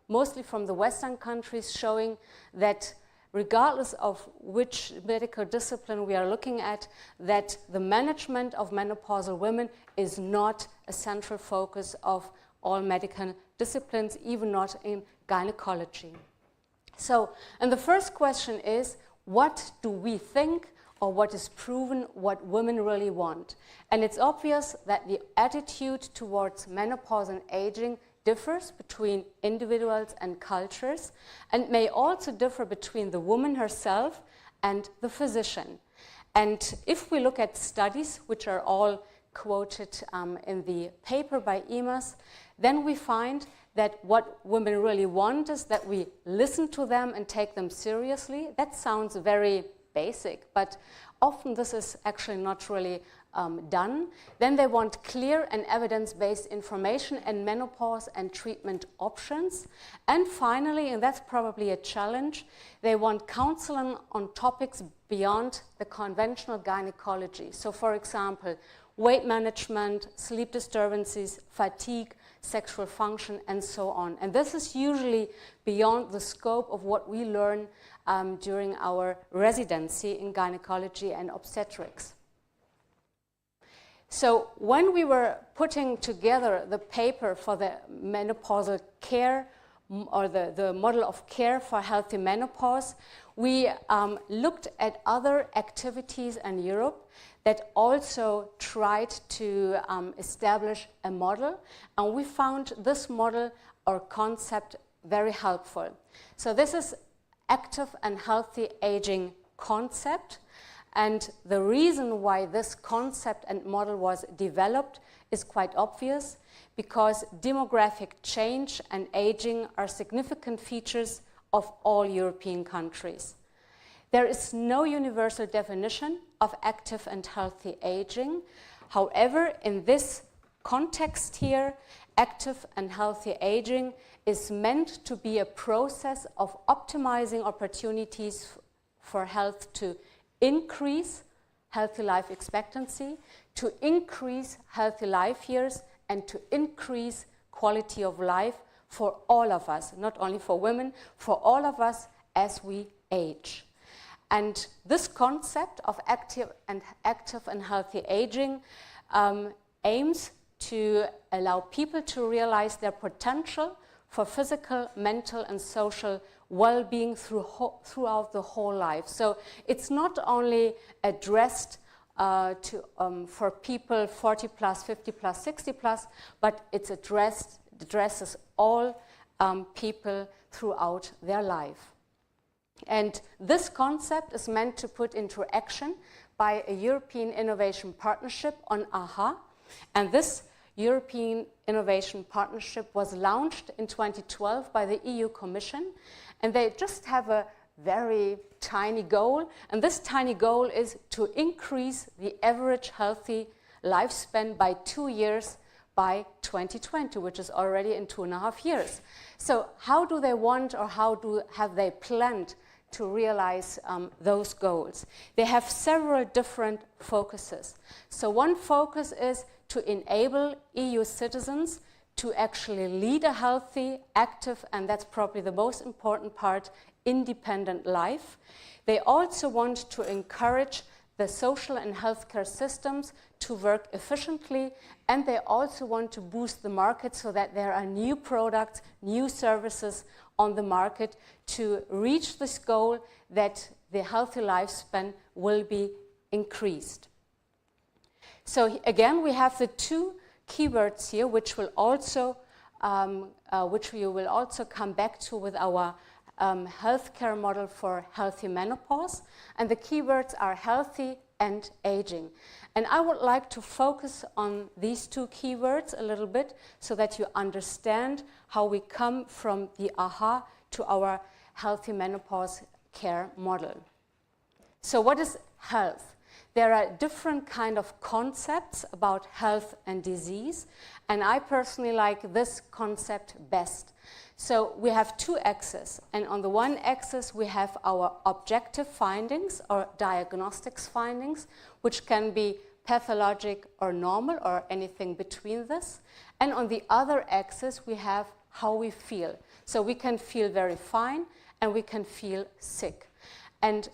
mostly from the Western countries, showing that regardless of which medical discipline we are looking at, that the management of menopausal women is not a central focus of all medical disciplines, even not in gynecology. So, and the first question is, what do we think, or what is proven what women really want? And it's obvious that the attitude towards menopause and aging differs between individuals and cultures, and may also differ between the woman herself and the physician. And if we look at studies, which are all quoted in the paper by EMAS, then we find that what women really want is that we listen to them and take them seriously. That sounds very basic, but often this is actually not really done. Then they want clear and evidence-based information and menopause and treatment options. And finally, and that's probably a challenge, they want counseling on topics beyond the conventional gynecology. So for example, weight management, sleep disturbances, fatigue, sexual function, and so on. And this is usually beyond the scope of what we learn during our residency in gynecology and obstetrics. So when we were putting together the paper for the menopausal care, or the model of care for healthy menopause, we looked at other activities in Europe that also tried to establish a model, and we found this model or concept very helpful. So this is active and healthy aging concept, and the reason why this concept and model was developed is quite obvious, because demographic change and aging are significant features of all European countries. There is no universal definition of active and healthy aging. However, in this context here, active and healthy aging is meant to be a process of optimizing opportunities for health to increase healthy life expectancy, to increase healthy life years, and to increase quality of life for all of us, not only for women, for all of us as we age. And this concept of active and healthy aging aims to allow people to realize their potential for physical, mental, and social well-being throughout the whole life. So it's not only addressed for people 40 plus, 50 plus, 60 plus, but it's addresses all people throughout their life. And this concept is meant to put into action by a European Innovation Partnership on AHA. And this European Innovation Partnership was launched in 2012 by the EU Commission. And they just have a very tiny goal. And this tiny goal is to increase the average healthy lifespan by 2 years by 2020, which is already in 2.5 years. So how do they want, or have they planned to realize those goals? They have several different focuses. So one focus is to enable EU citizens to actually lead a healthy, active, and that's probably the most important part, independent life. They also want to encourage the social and healthcare systems to work efficiently, and they also want to boost the market so that there are new products, new services on the market to reach this goal that the healthy lifespan will be increased. So again, we have the two keywords here, which will also, which we will also come back to with our healthcare model for healthy menopause. And the keywords are healthy and aging. And I would like to focus on these two keywords a little bit so that you understand how we come from the AHA to our healthy menopause care model. So what is health? There are different kind of concepts about health and disease, and I personally like this concept best. So we have two axes, and on the one axis we have our objective findings or diagnostics findings, which can be pathologic or normal or anything between this. And on the other axis we have how we feel. So we can feel very fine and we can feel sick. And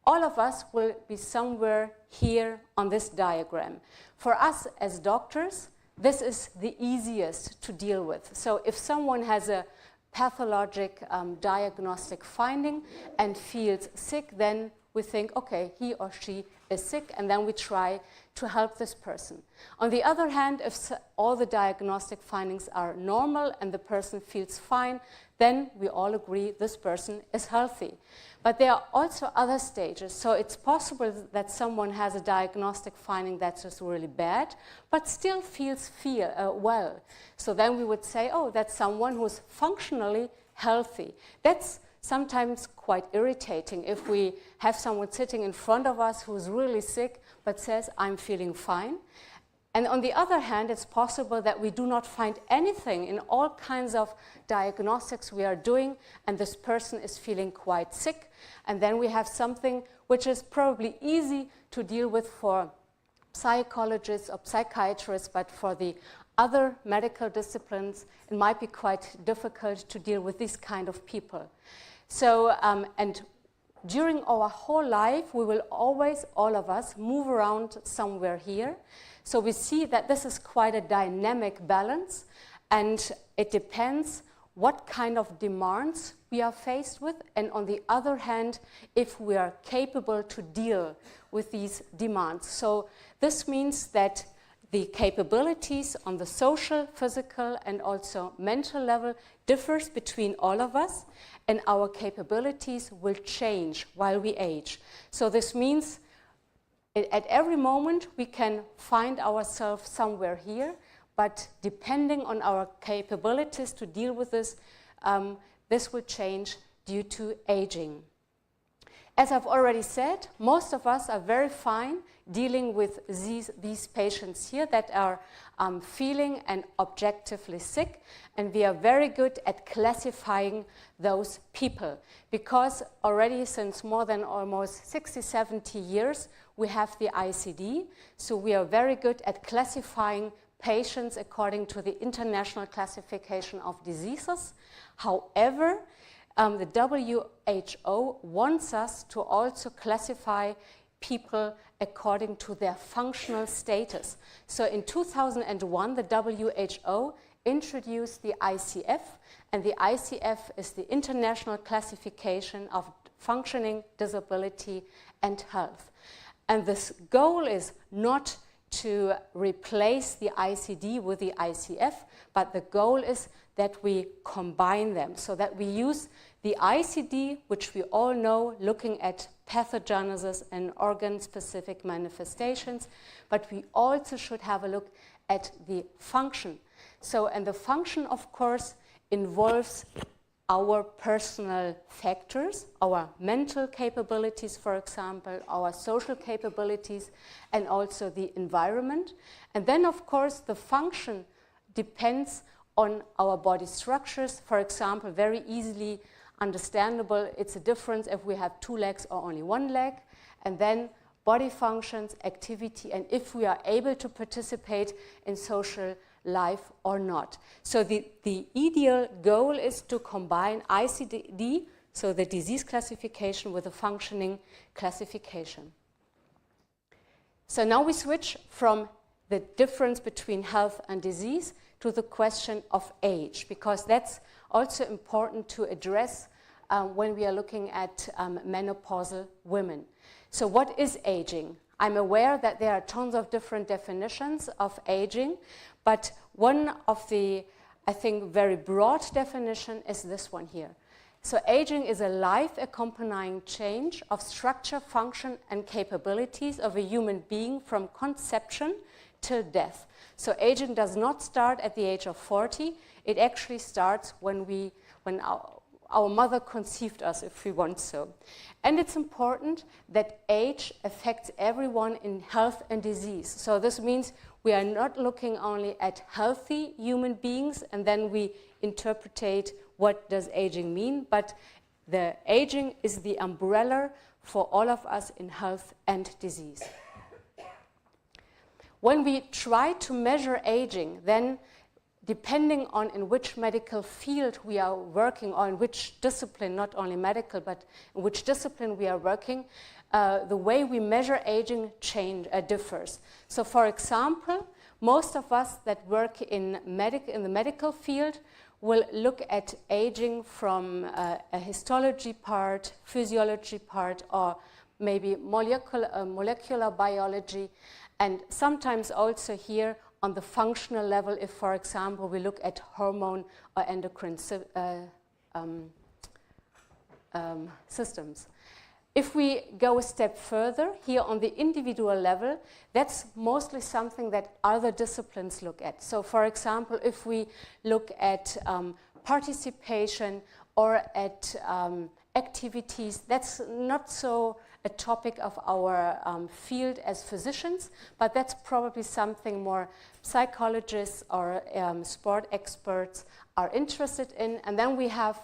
all of us will be somewhere here on this diagram. For us as doctors, this is the easiest to deal with. So if someone has a pathologic diagnostic finding and feels sick, then we think, okay, he or she is sick, and then we try to help this person. On the other hand, if all the diagnostic findings are normal and the person feels fine, then we all agree this person is healthy. But there are also other stages. So it's possible that someone has a diagnostic finding that's just really bad, but still feels well. So then we would say, oh, that's someone who's functionally healthy. That's sometimes quite irritating if we have someone sitting in front of us who's really sick but says, I'm feeling fine. And on the other hand, it's possible that we do not find anything in all kinds of diagnostics we are doing, and this person is feeling quite sick. And then we have something which is probably easy to deal with for psychologists or psychiatrists, but for the other medical disciplines, it might be quite difficult to deal with this kind of people. So, and during our whole life, we will always, all of us, move around somewhere here. So we see that this is quite a dynamic balance, and it depends what kind of demands we are faced with, and on the other hand, if we are capable to deal with these demands. So this means that the capabilities on the social, physical, and also mental level differs between all of us, and our capabilities will change while we age. So this means at every moment we can find ourselves somewhere here, but depending on our capabilities to deal with this, this will change due to aging. As I've already said, most of us are very fine dealing with these patients here that are feeling and objectively sick, and we are very good at classifying those people, because already since more than almost 60-70 years we have the ICD, so we are very good at classifying patients according to the International Classification of Diseases. However, the WHO wants us to also classify people according to their functional status. So in 2001, the WHO introduced the ICF, and the ICF is the International Classification of Functioning, Disability and Health. And this goal is not to replace the ICD with the ICF, but the goal is that we combine them, so that we use the ICD, which we all know, looking at pathogenesis and organ-specific manifestations, but we also should have a look at the function. So, and the function, of course, involves our personal factors, our mental capabilities, for example, our social capabilities, and also the environment. And then, of course, the function depends on our body structures. For example, very easily understandable, it's a difference if we have 2 legs or only 1 leg. And then body functions, activity, and if we are able to participate in social life or not. So the ideal goal is to combine ICD, so the disease classification, with a functioning classification. So now we switch from the difference between health and disease to the question of age, because that's also important to address when we are looking at menopausal women. So what is aging? I'm aware that there are tons of different definitions of aging, but one of the, I think, very broad definition is this one here. So aging is a life-accompanying change of structure, function, and capabilities of a human being from conception till death. So aging does not start at the age of 40. It actually starts when our mother conceived us, if we want so. And it's important that age affects everyone in health and disease. So this means we are not looking only at healthy human beings and then we interpretate what does aging mean, but the aging is the umbrella for all of us in health and disease. When we try to measure aging, then depending on in which medical field we are working or in which discipline, not only medical, but in which discipline we are working, the way we measure aging differs. So for example, most of us that work in the medical field will look at aging from a histology part, physiology part, or maybe molecular biology, and sometimes also here on the functional level, if, for example, we look at hormone or endocrine systems. If we go a step further, here on the individual level, that's mostly something that other disciplines look at. So, for example, if we look at participation or at activities, that's not so a topic of our field as physicians, but that's probably something more psychologists or sport experts are interested in. And then we have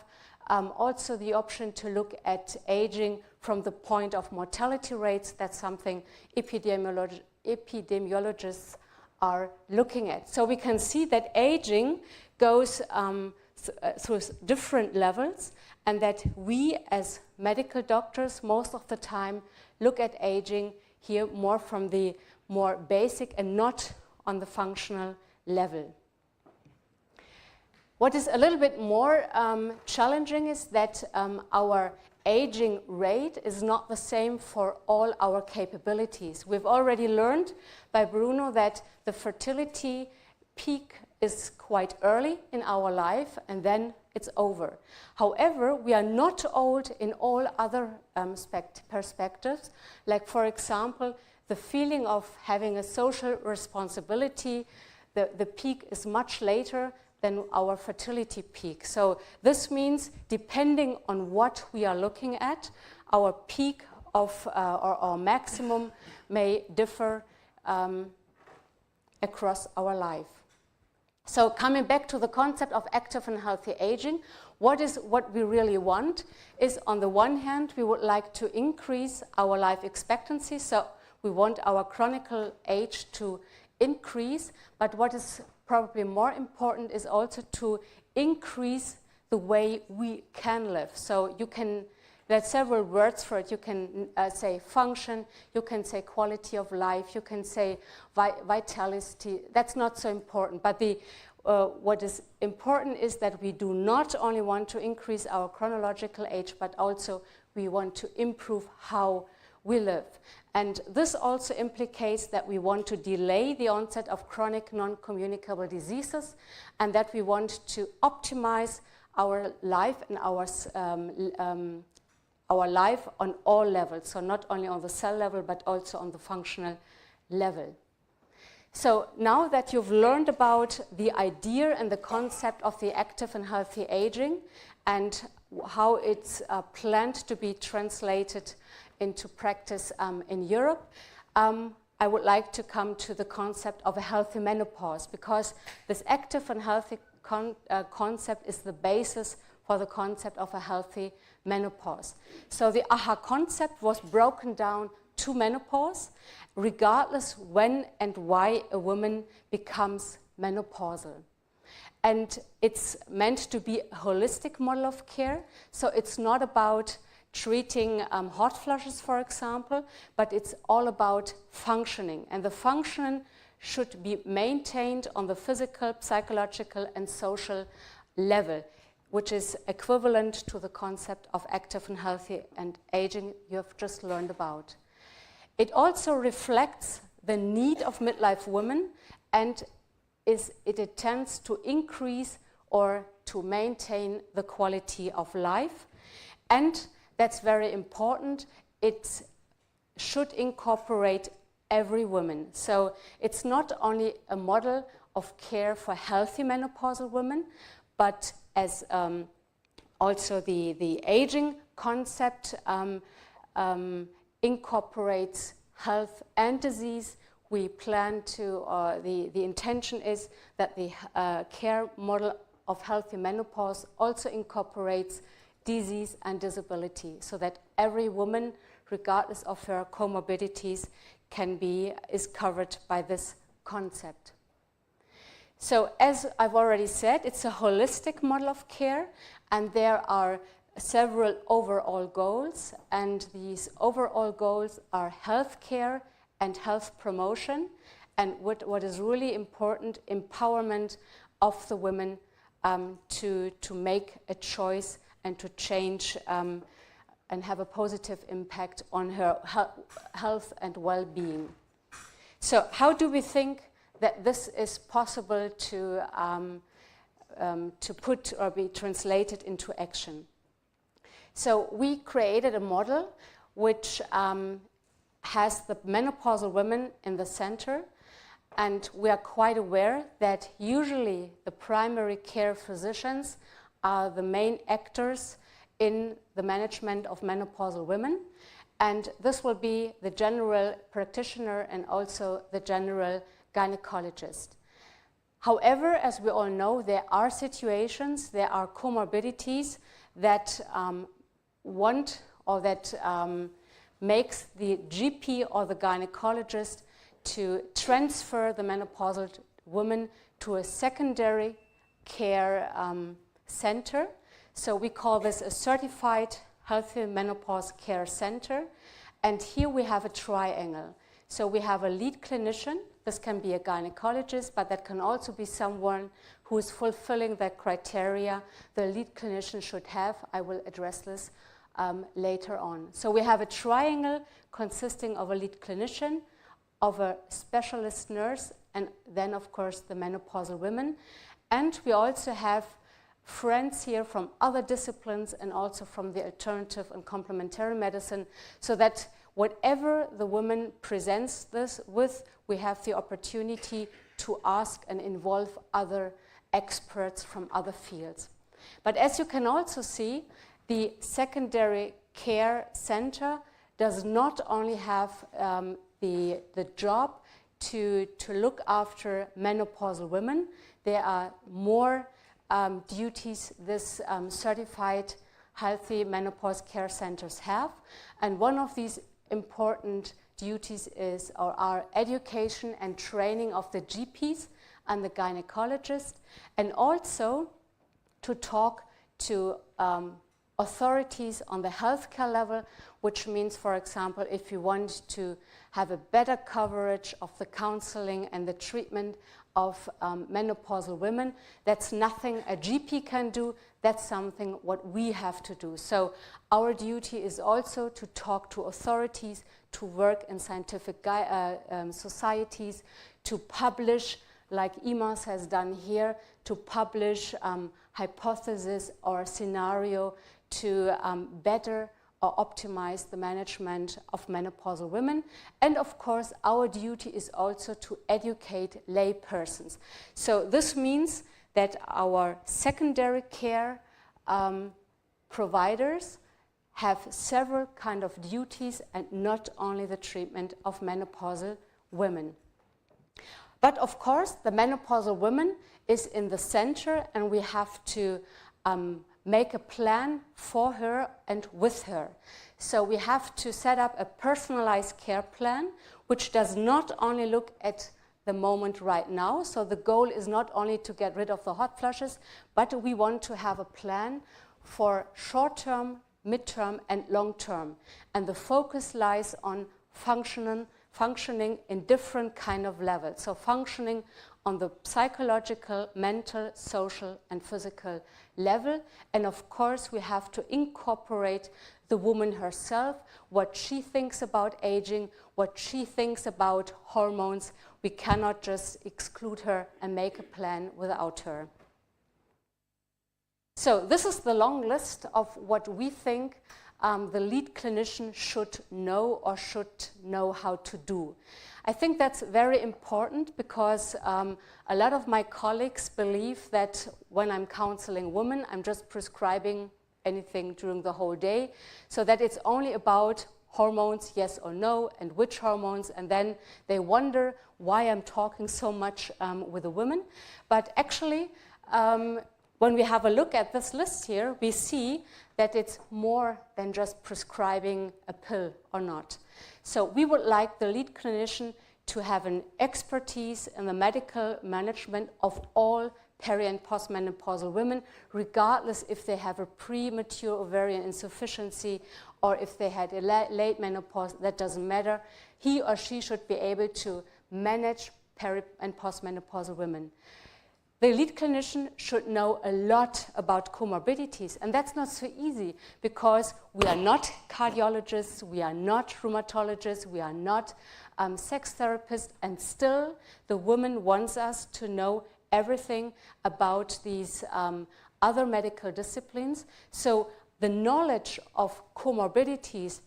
also the option to look at aging from the point of mortality rates. That's something epidemiologists are looking at. So we can see that aging goes through different levels, and that we as medical doctors most of the time look at aging here more from the more basic and not on the functional level. What is a little bit more challenging is that our aging rate is not the same for all our capabilities. We've already learned by Bruno that the fertility peak is quite early in our life and then it's over. However, we are not old in all other perspectives, like for example, the feeling of having a social responsibility. The peak is much later than our fertility peak. So this means depending on what we are looking at, our peak of or our maximum may differ across our life. So coming back to the concept of active and healthy aging, what we really want is, on the one hand, we would like to increase our life expectancy, so we want our chronic age to increase, but what is probably more important is also to increase the way we can live. So you can, there are several words for it. You can say function, you can say quality of life, you can say vitality. That's not so important, but what is important is that we do not only want to increase our chronological age, but also we want to improve how we live. And this also implicates that we want to delay the onset of chronic non-communicable diseases, and that we want to optimize our life and our life on all levels, so not only on the cell level, but also on the functional level. So now that you've learned about the idea and the concept of the active and healthy aging and how it's planned to be translated into practice in Europe, I would like to come to the concept of a healthy menopause, because this active and healthy concept is the basis for the concept of a healthy menopause. So the AHA concept was broken down to menopause, regardless when and why a woman becomes menopausal. And it's meant to be a holistic model of care, so it's not about treating hot flushes, for example, but it's all about functioning. And the function should be maintained on the physical, psychological, and social level, which is equivalent to the concept of active and healthy and aging you have just learned about. It also reflects the need of midlife women, and it attempts to increase or to maintain the quality of life. And that's very important, it should incorporate every woman. So it's not only a model of care for healthy menopausal women, but as also the aging concept incorporates health and disease. We plan to, the intention is that the care model of healthy menopause also incorporates disease and disability, so that every woman, regardless of her comorbidities, is covered by this concept. So as I've already said, it's a holistic model of care, and there are several overall goals, and these overall goals are health care and health promotion, and what is really important, empowerment of the women to make a choice and to change and have a positive impact on her health and well-being. So how do we think that this is possible to put or be translated into action? So we created a model which has the menopausal women in the center, and we are quite aware that usually the primary care physicians are the main actors in the management of menopausal women, and this will be the general practitioner and also the general gynecologist. However, as we all know, there are situations, there are comorbidities that makes the GP or the gynecologist to transfer the menopausal woman to a secondary care center. So we call this a certified healthy menopause care center. And here we have a triangle. So we have a lead clinician. This can be a gynecologist, but that can also be someone who is fulfilling that criteria the lead clinician should have. I will address this later on. So we have a triangle consisting of a lead clinician, of a specialist nurse, and then of course the menopausal women. And we also have friends here from other disciplines and also from the alternative and complementary medicine, so that whatever the woman presents this with, we have the opportunity to ask and involve other experts from other fields. But as you can also see, the secondary care center does not only have the job to look after menopausal women. There are more duties this certified healthy menopause care centers have, and one of these important duties is our education and training of the GPs and the gynecologists, and also to talk to authorities on the healthcare level, which means, for example, if you want to have a better coverage of the counseling and the treatment of menopausal women, that's nothing a GP can do, that's something what we have to do. So our duty is also to talk to authorities, to work in scientific societies, to publish, like EMAS has done here, to publish hypothesis or scenario to better or optimize the management of menopausal women. And of course, our duty is also to educate lay persons. So this means that our secondary care providers have several kind of duties and not only the treatment of menopausal women. But of course, the menopausal woman is in the center, and we have to make a plan for her and with her. So we have to set up a personalized care plan, which does not only look at the moment right now. So the goal is not only to get rid of the hot flushes, but we want to have a plan for short-term, mid-term, and long-term. And the focus lies on functioning in different kind of levels. So functioning on the psychological, mental, social, and physical level. And of course, we have to incorporate the woman herself, what she thinks about aging, what she thinks about hormones. We cannot just exclude her and make a plan without her. So this is the long list of what we think the lead clinician should know or should know how to do. I think that's very important because a lot of my colleagues believe that when I'm counseling women, I'm just prescribing anything during the whole day, so that it's only about hormones, yes or no, and which hormones, and then they wonder why I'm talking so much with the women. But actually, when we have a look at this list here, we see that it's more than just prescribing a pill or not. So we would like the lead clinician to have an expertise in the medical management of all peri- and postmenopausal women, regardless if they have a premature ovarian insufficiency or if they had a late menopause, that doesn't matter. He or she should be able to manage peri- and postmenopausal women. The lead clinician should know a lot about comorbidities, and that's not so easy because we are not cardiologists, we are not rheumatologists, we are not sex therapists, and still the woman wants us to know everything about these other medical disciplines. So the knowledge of comorbidities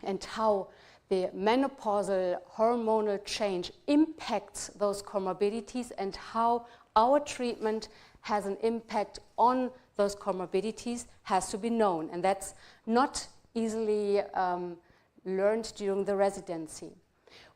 and how the menopausal hormonal change impacts those comorbidities and how our treatment has an impact on those comorbidities has to be known, and that's not easily learned during the residency.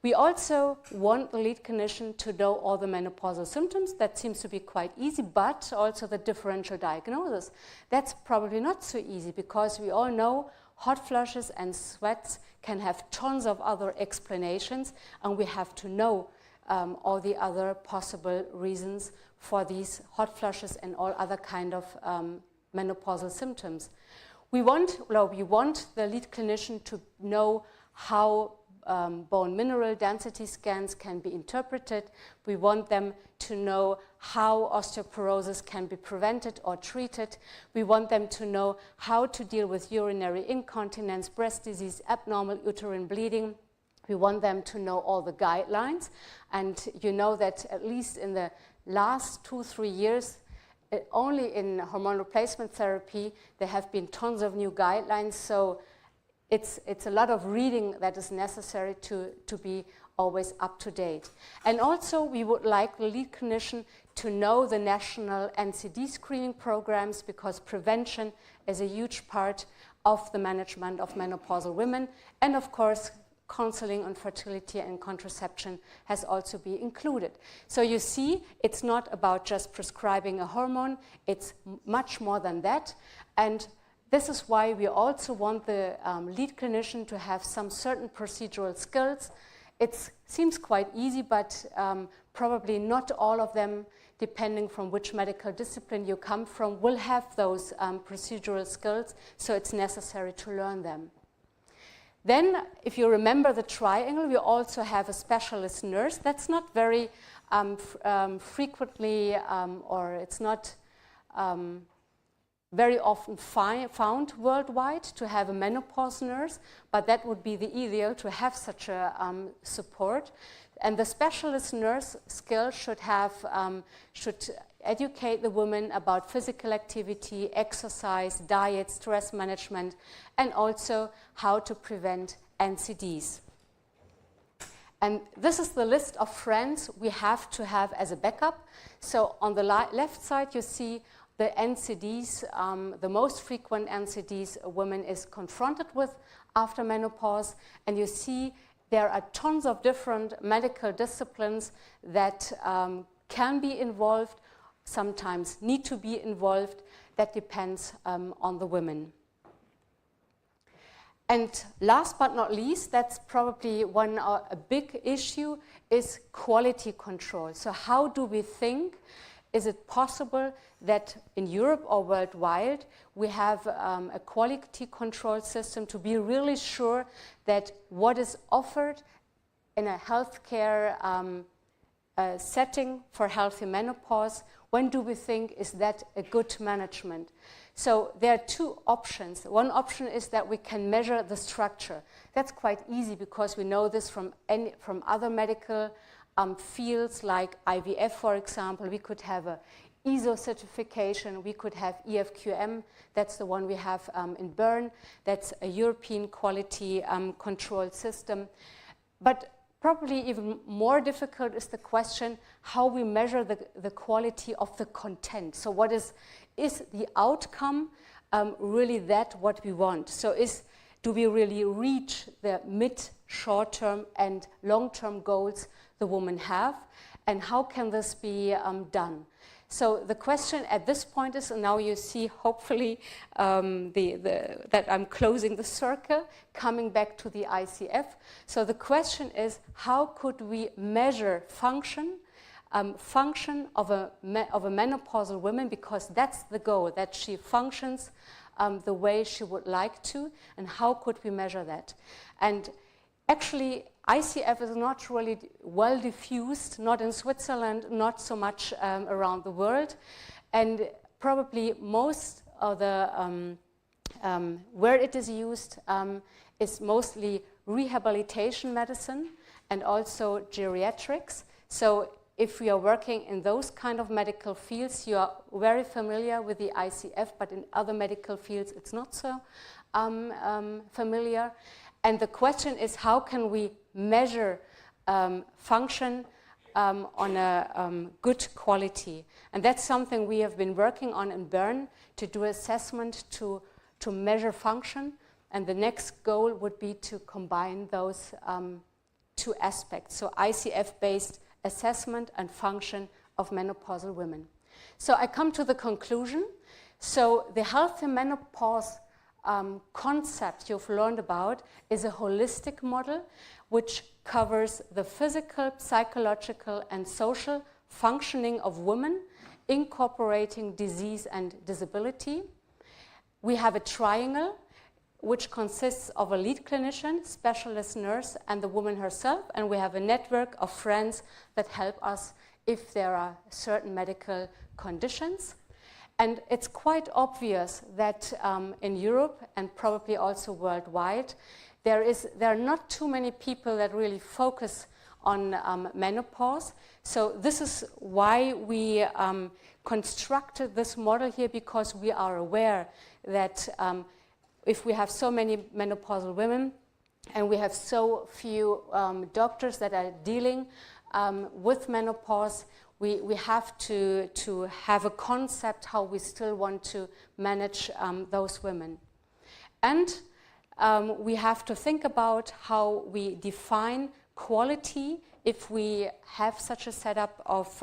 We also want the lead clinician to know all the menopausal symptoms. That seems to be quite easy, but also the differential diagnosis. That's probably not so easy because we all know hot flushes and sweats can have tons of other explanations, and we have to know all the other possible reasons for these hot flushes and all other kind of menopausal symptoms. We want the lead clinician to know how bone mineral density scans can be interpreted. We want them to know how osteoporosis can be prevented or treated. We want them to know how to deal with urinary incontinence, breast disease, abnormal uterine bleeding. We want them to know all the guidelines, and you know that at least in the last 2-3 years, only in hormone replacement therapy, there have been tons of new guidelines, so it's a lot of reading that is necessary to be always up to date. And also, we would like the lead clinician to know the national NCD screening programs because prevention is a huge part of the management of menopausal women, and of course, counseling on fertility and contraception has also been included. So you see, it's not about just prescribing a hormone, it's much more than that. And this is why we also want the lead clinician to have some certain procedural skills. It seems quite easy, but probably not all of them, depending from which medical discipline you come from, will have those procedural skills, so it's necessary to learn them. Then, if you remember the triangle, we also have a specialist nurse. That's not very frequently, or it's not very often found worldwide to have a menopause nurse, but that would be the ideal to have such a support. And the specialist nurse skill should educate the woman about physical activity, exercise, diet, stress management, and also how to prevent NCDs. And this is the list of friends we have to have as a backup. So on the left side, you see the NCDs, the most frequent NCDs a woman is confronted with after menopause. And you see there are tons of different medical disciplines that can be involved, sometimes need to be involved. that depends on the women. And last but not least, that's probably a big issue, is quality control. So how do we think, is it possible that in Europe or worldwide we have a quality control system to be really sure that what is offered in a healthcare setting for healthy menopause, when do we think is that a good management? So there are two options. One option is that we can measure the structure. That's quite easy because we know this from other medical fields like IVF, for example. We could have a ISO certification, we could have EFQM, that's the one we have in Bern, that's a European quality control system. But probably even more difficult is the question how we measure the quality of the content. So what is the outcome really that what we want? So do we really reach the mid, short-term and long-term goals the women have? And how can this be done? So the question at this point is, and now you see hopefully that I'm closing the circle, coming back to the ICF. So the question is, how could we measure function of a menopausal woman, because that's the goal, that she functions the way she would like to, and how could we measure that? And actually, ICF is not really well diffused, not in Switzerland, not so much around the world, and probably most of the where it is used is mostly rehabilitation medicine and also geriatrics. So if we are working in those kind of medical fields, you are very familiar with the ICF, but in other medical fields it's not so familiar. And the question is, how can we measure function on a good quality? And that's something we have been working on in Bern, to do assessment to measure function. And the next goal would be to combine those two aspects. So ICF-based assessment and function of menopausal women. So I come to the conclusion. So the healthy menopause concept you've learned about is a holistic model which covers the physical, psychological, and social functioning of women, incorporating disease and disability. We have a triangle which consists of a lead clinician, specialist nurse, and the woman herself, and we have a network of friends that help us if there are certain medical conditions. And it's quite obvious that in Europe and probably also worldwide, there are not too many people that really focus on menopause. So this is why we constructed this model here, because we are aware that if we have so many menopausal women and we have so few doctors that are dealing with menopause, we have to have a concept how we still want to manage those women. And we have to think about how we define quality if we have such a setup of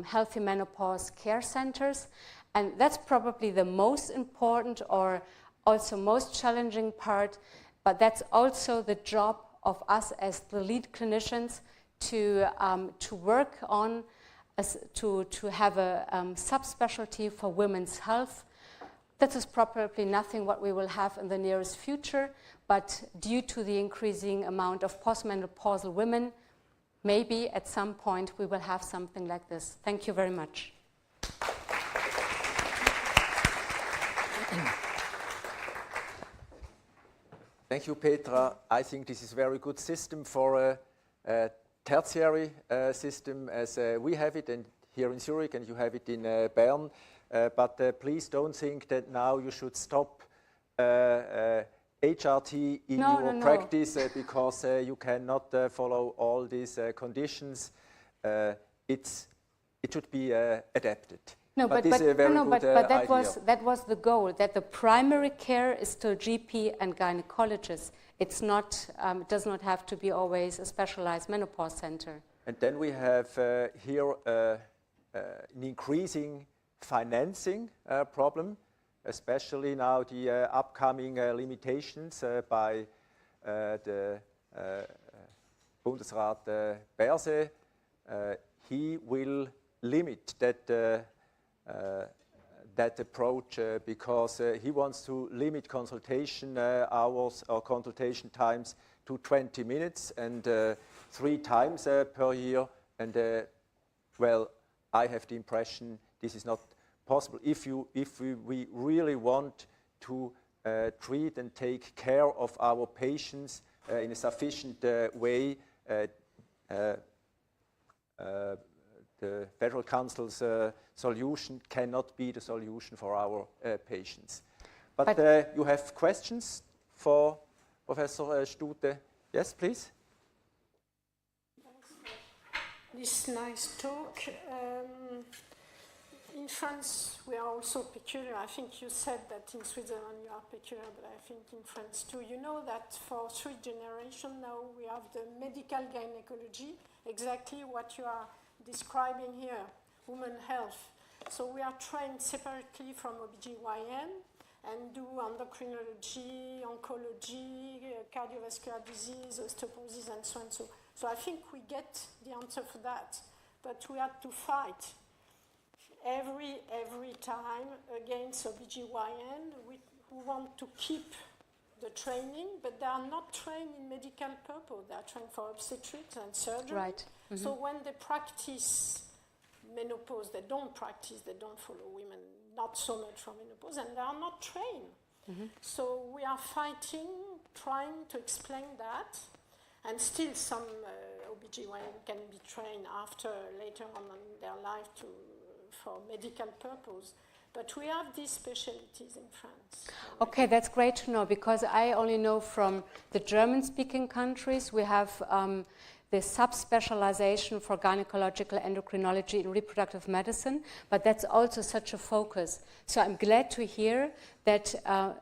healthy menopause care centers. And that's probably the most important or also most challenging part, but that's also the job of us as the lead clinicians to work on, to have a subspecialty for women's health. That is probably nothing what we will have in the nearest future, but due to the increasing amount of postmenopausal women, maybe at some point we will have something like this. Thank you very much. Thank you, Petra. I think this is a very good system for a tertiary system as we have it, and here in Zurich, and you have it in Bern. But please don't think that now you should stop HRT in your practice because you cannot follow all these conditions. It should be adapted. No, but that was the goal, that the primary care is still GP and gynecologist. It's not, it does not have to be always a specialized menopause center. And then we have here an increasing financing problem, especially now the upcoming limitations by the Bundesrat Berse. He will limit that approach because he wants to limit consultation hours or consultation times to 20 minutes and 3 times per year. And well, I have the impression this is not possible. If we really want to treat and take care of our patients in a sufficient way, the Federal Council's solution cannot be the solution for our patients. But you have questions for Professor Stute? Yes, please. This nice talk. In France, we are also peculiar. I think you said that in Switzerland you are peculiar, but I think in France too. You know that for 3 generations now we have the medical gynecology, exactly what you are describing here, women health. So we are trained separately from OBGYN and do endocrinology, oncology, cardiovascular disease, osteoporosis, and so on. So I think we get the answer for that, but we have to fight every time against OBGYN who want to keep the training, but they are not trained in medical purpose. They are trained for obstetrics and surgery. Right. Mm-hmm. So when they practice menopause, they don't follow women, not so much for menopause, and they are not trained. Mm-hmm. So we are fighting, trying to explain that, and still some OBGYN can be trained later on in their life for medical purpose. But we have these specialties in France. Okay, that's great to know, because I only know from the German-speaking countries we have the subspecialization for gynecological endocrinology in reproductive medicine, but that's also such a focus. So I'm glad to hear that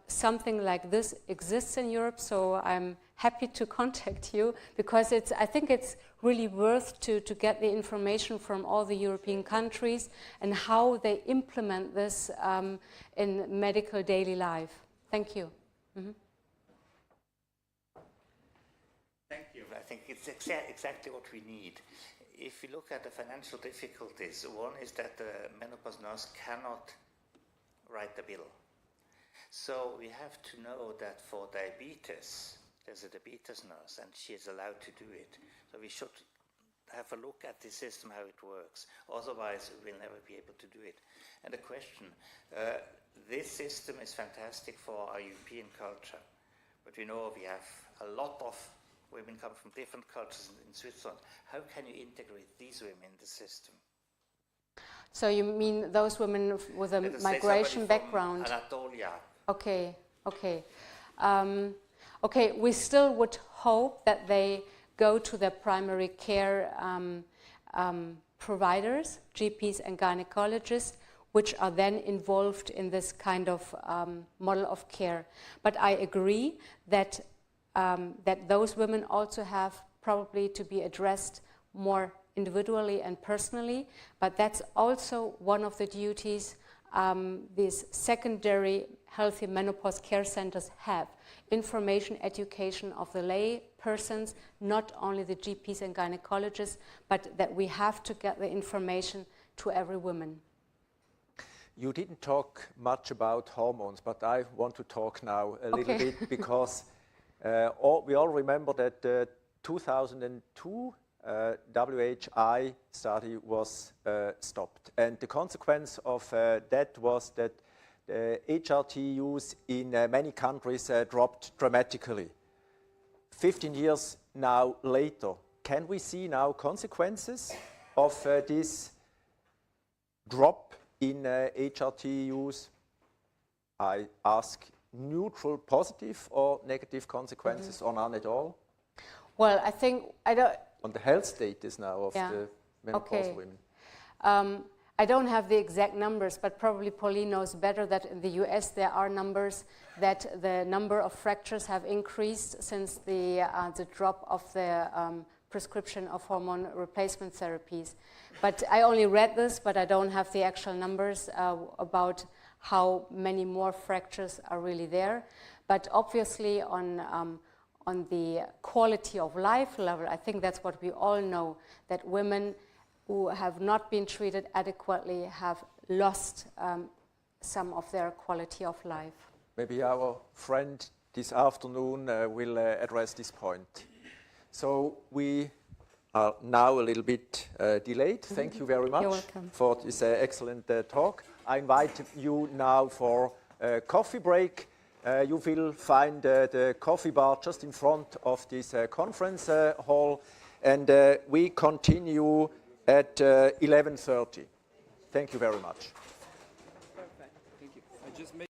something like this exists in Europe, so I'm happy to contact you, because I think it's really worth to get the information from all the European countries and how they implement this in medical daily life. Thank you. Mm-hmm. Thank you. I think it's exactly what we need. If you look at the financial difficulties, one is that the menopause nurse cannot write the bill. So we have to know that for diabetes, there's a diabetes nurse and she is allowed to do it. So we should have a look at the system, how it works. Otherwise, we'll never be able to do it. And the question, this system is fantastic for our European culture, but we know we have a lot of women come from different cultures in Switzerland. How can you integrate these women in the system? So you mean those women with a migration background? Anatolia. Okay, okay. Okay, we still would hope that they go to their primary care providers, GPs and gynecologists, which are then involved in this kind of model of care. But I agree that that those women also have probably to be addressed more individually and personally, but that's also one of the duties these secondary healthy menopause care centers have. Information, education of the lay persons, not only the GPs and gynecologists, but that we have to get the information to every woman. You didn't talk much about hormones, but I want to talk now a little bit, because we all remember that the 2002 WHI study was stopped. And the consequence of that was that HRT use in many countries dropped dramatically. 15 years now later, can we see now consequences of this drop in HRT use? I ask, neutral, positive or negative consequences, or none at all? Well, I think on the health status now of the menopausal women. I don't have the exact numbers, but probably Pauline knows better that in the US there are numbers that the number of fractures have increased since the drop of the prescription of hormone replacement therapies. But I only read this, but I don't have the actual numbers about how many more fractures are really there. But obviously on the quality of life level, I think that's what we all know, that women who have not been treated adequately have lost some of their quality of life. Maybe our friend this afternoon will address this point. So we are now a little bit delayed. Thank you very much for this excellent talk. I invite you now for a coffee break. You will find the coffee bar just in front of this conference hall, and we continue at 11:30. Thank you very much. Perfect. Thank you. I just made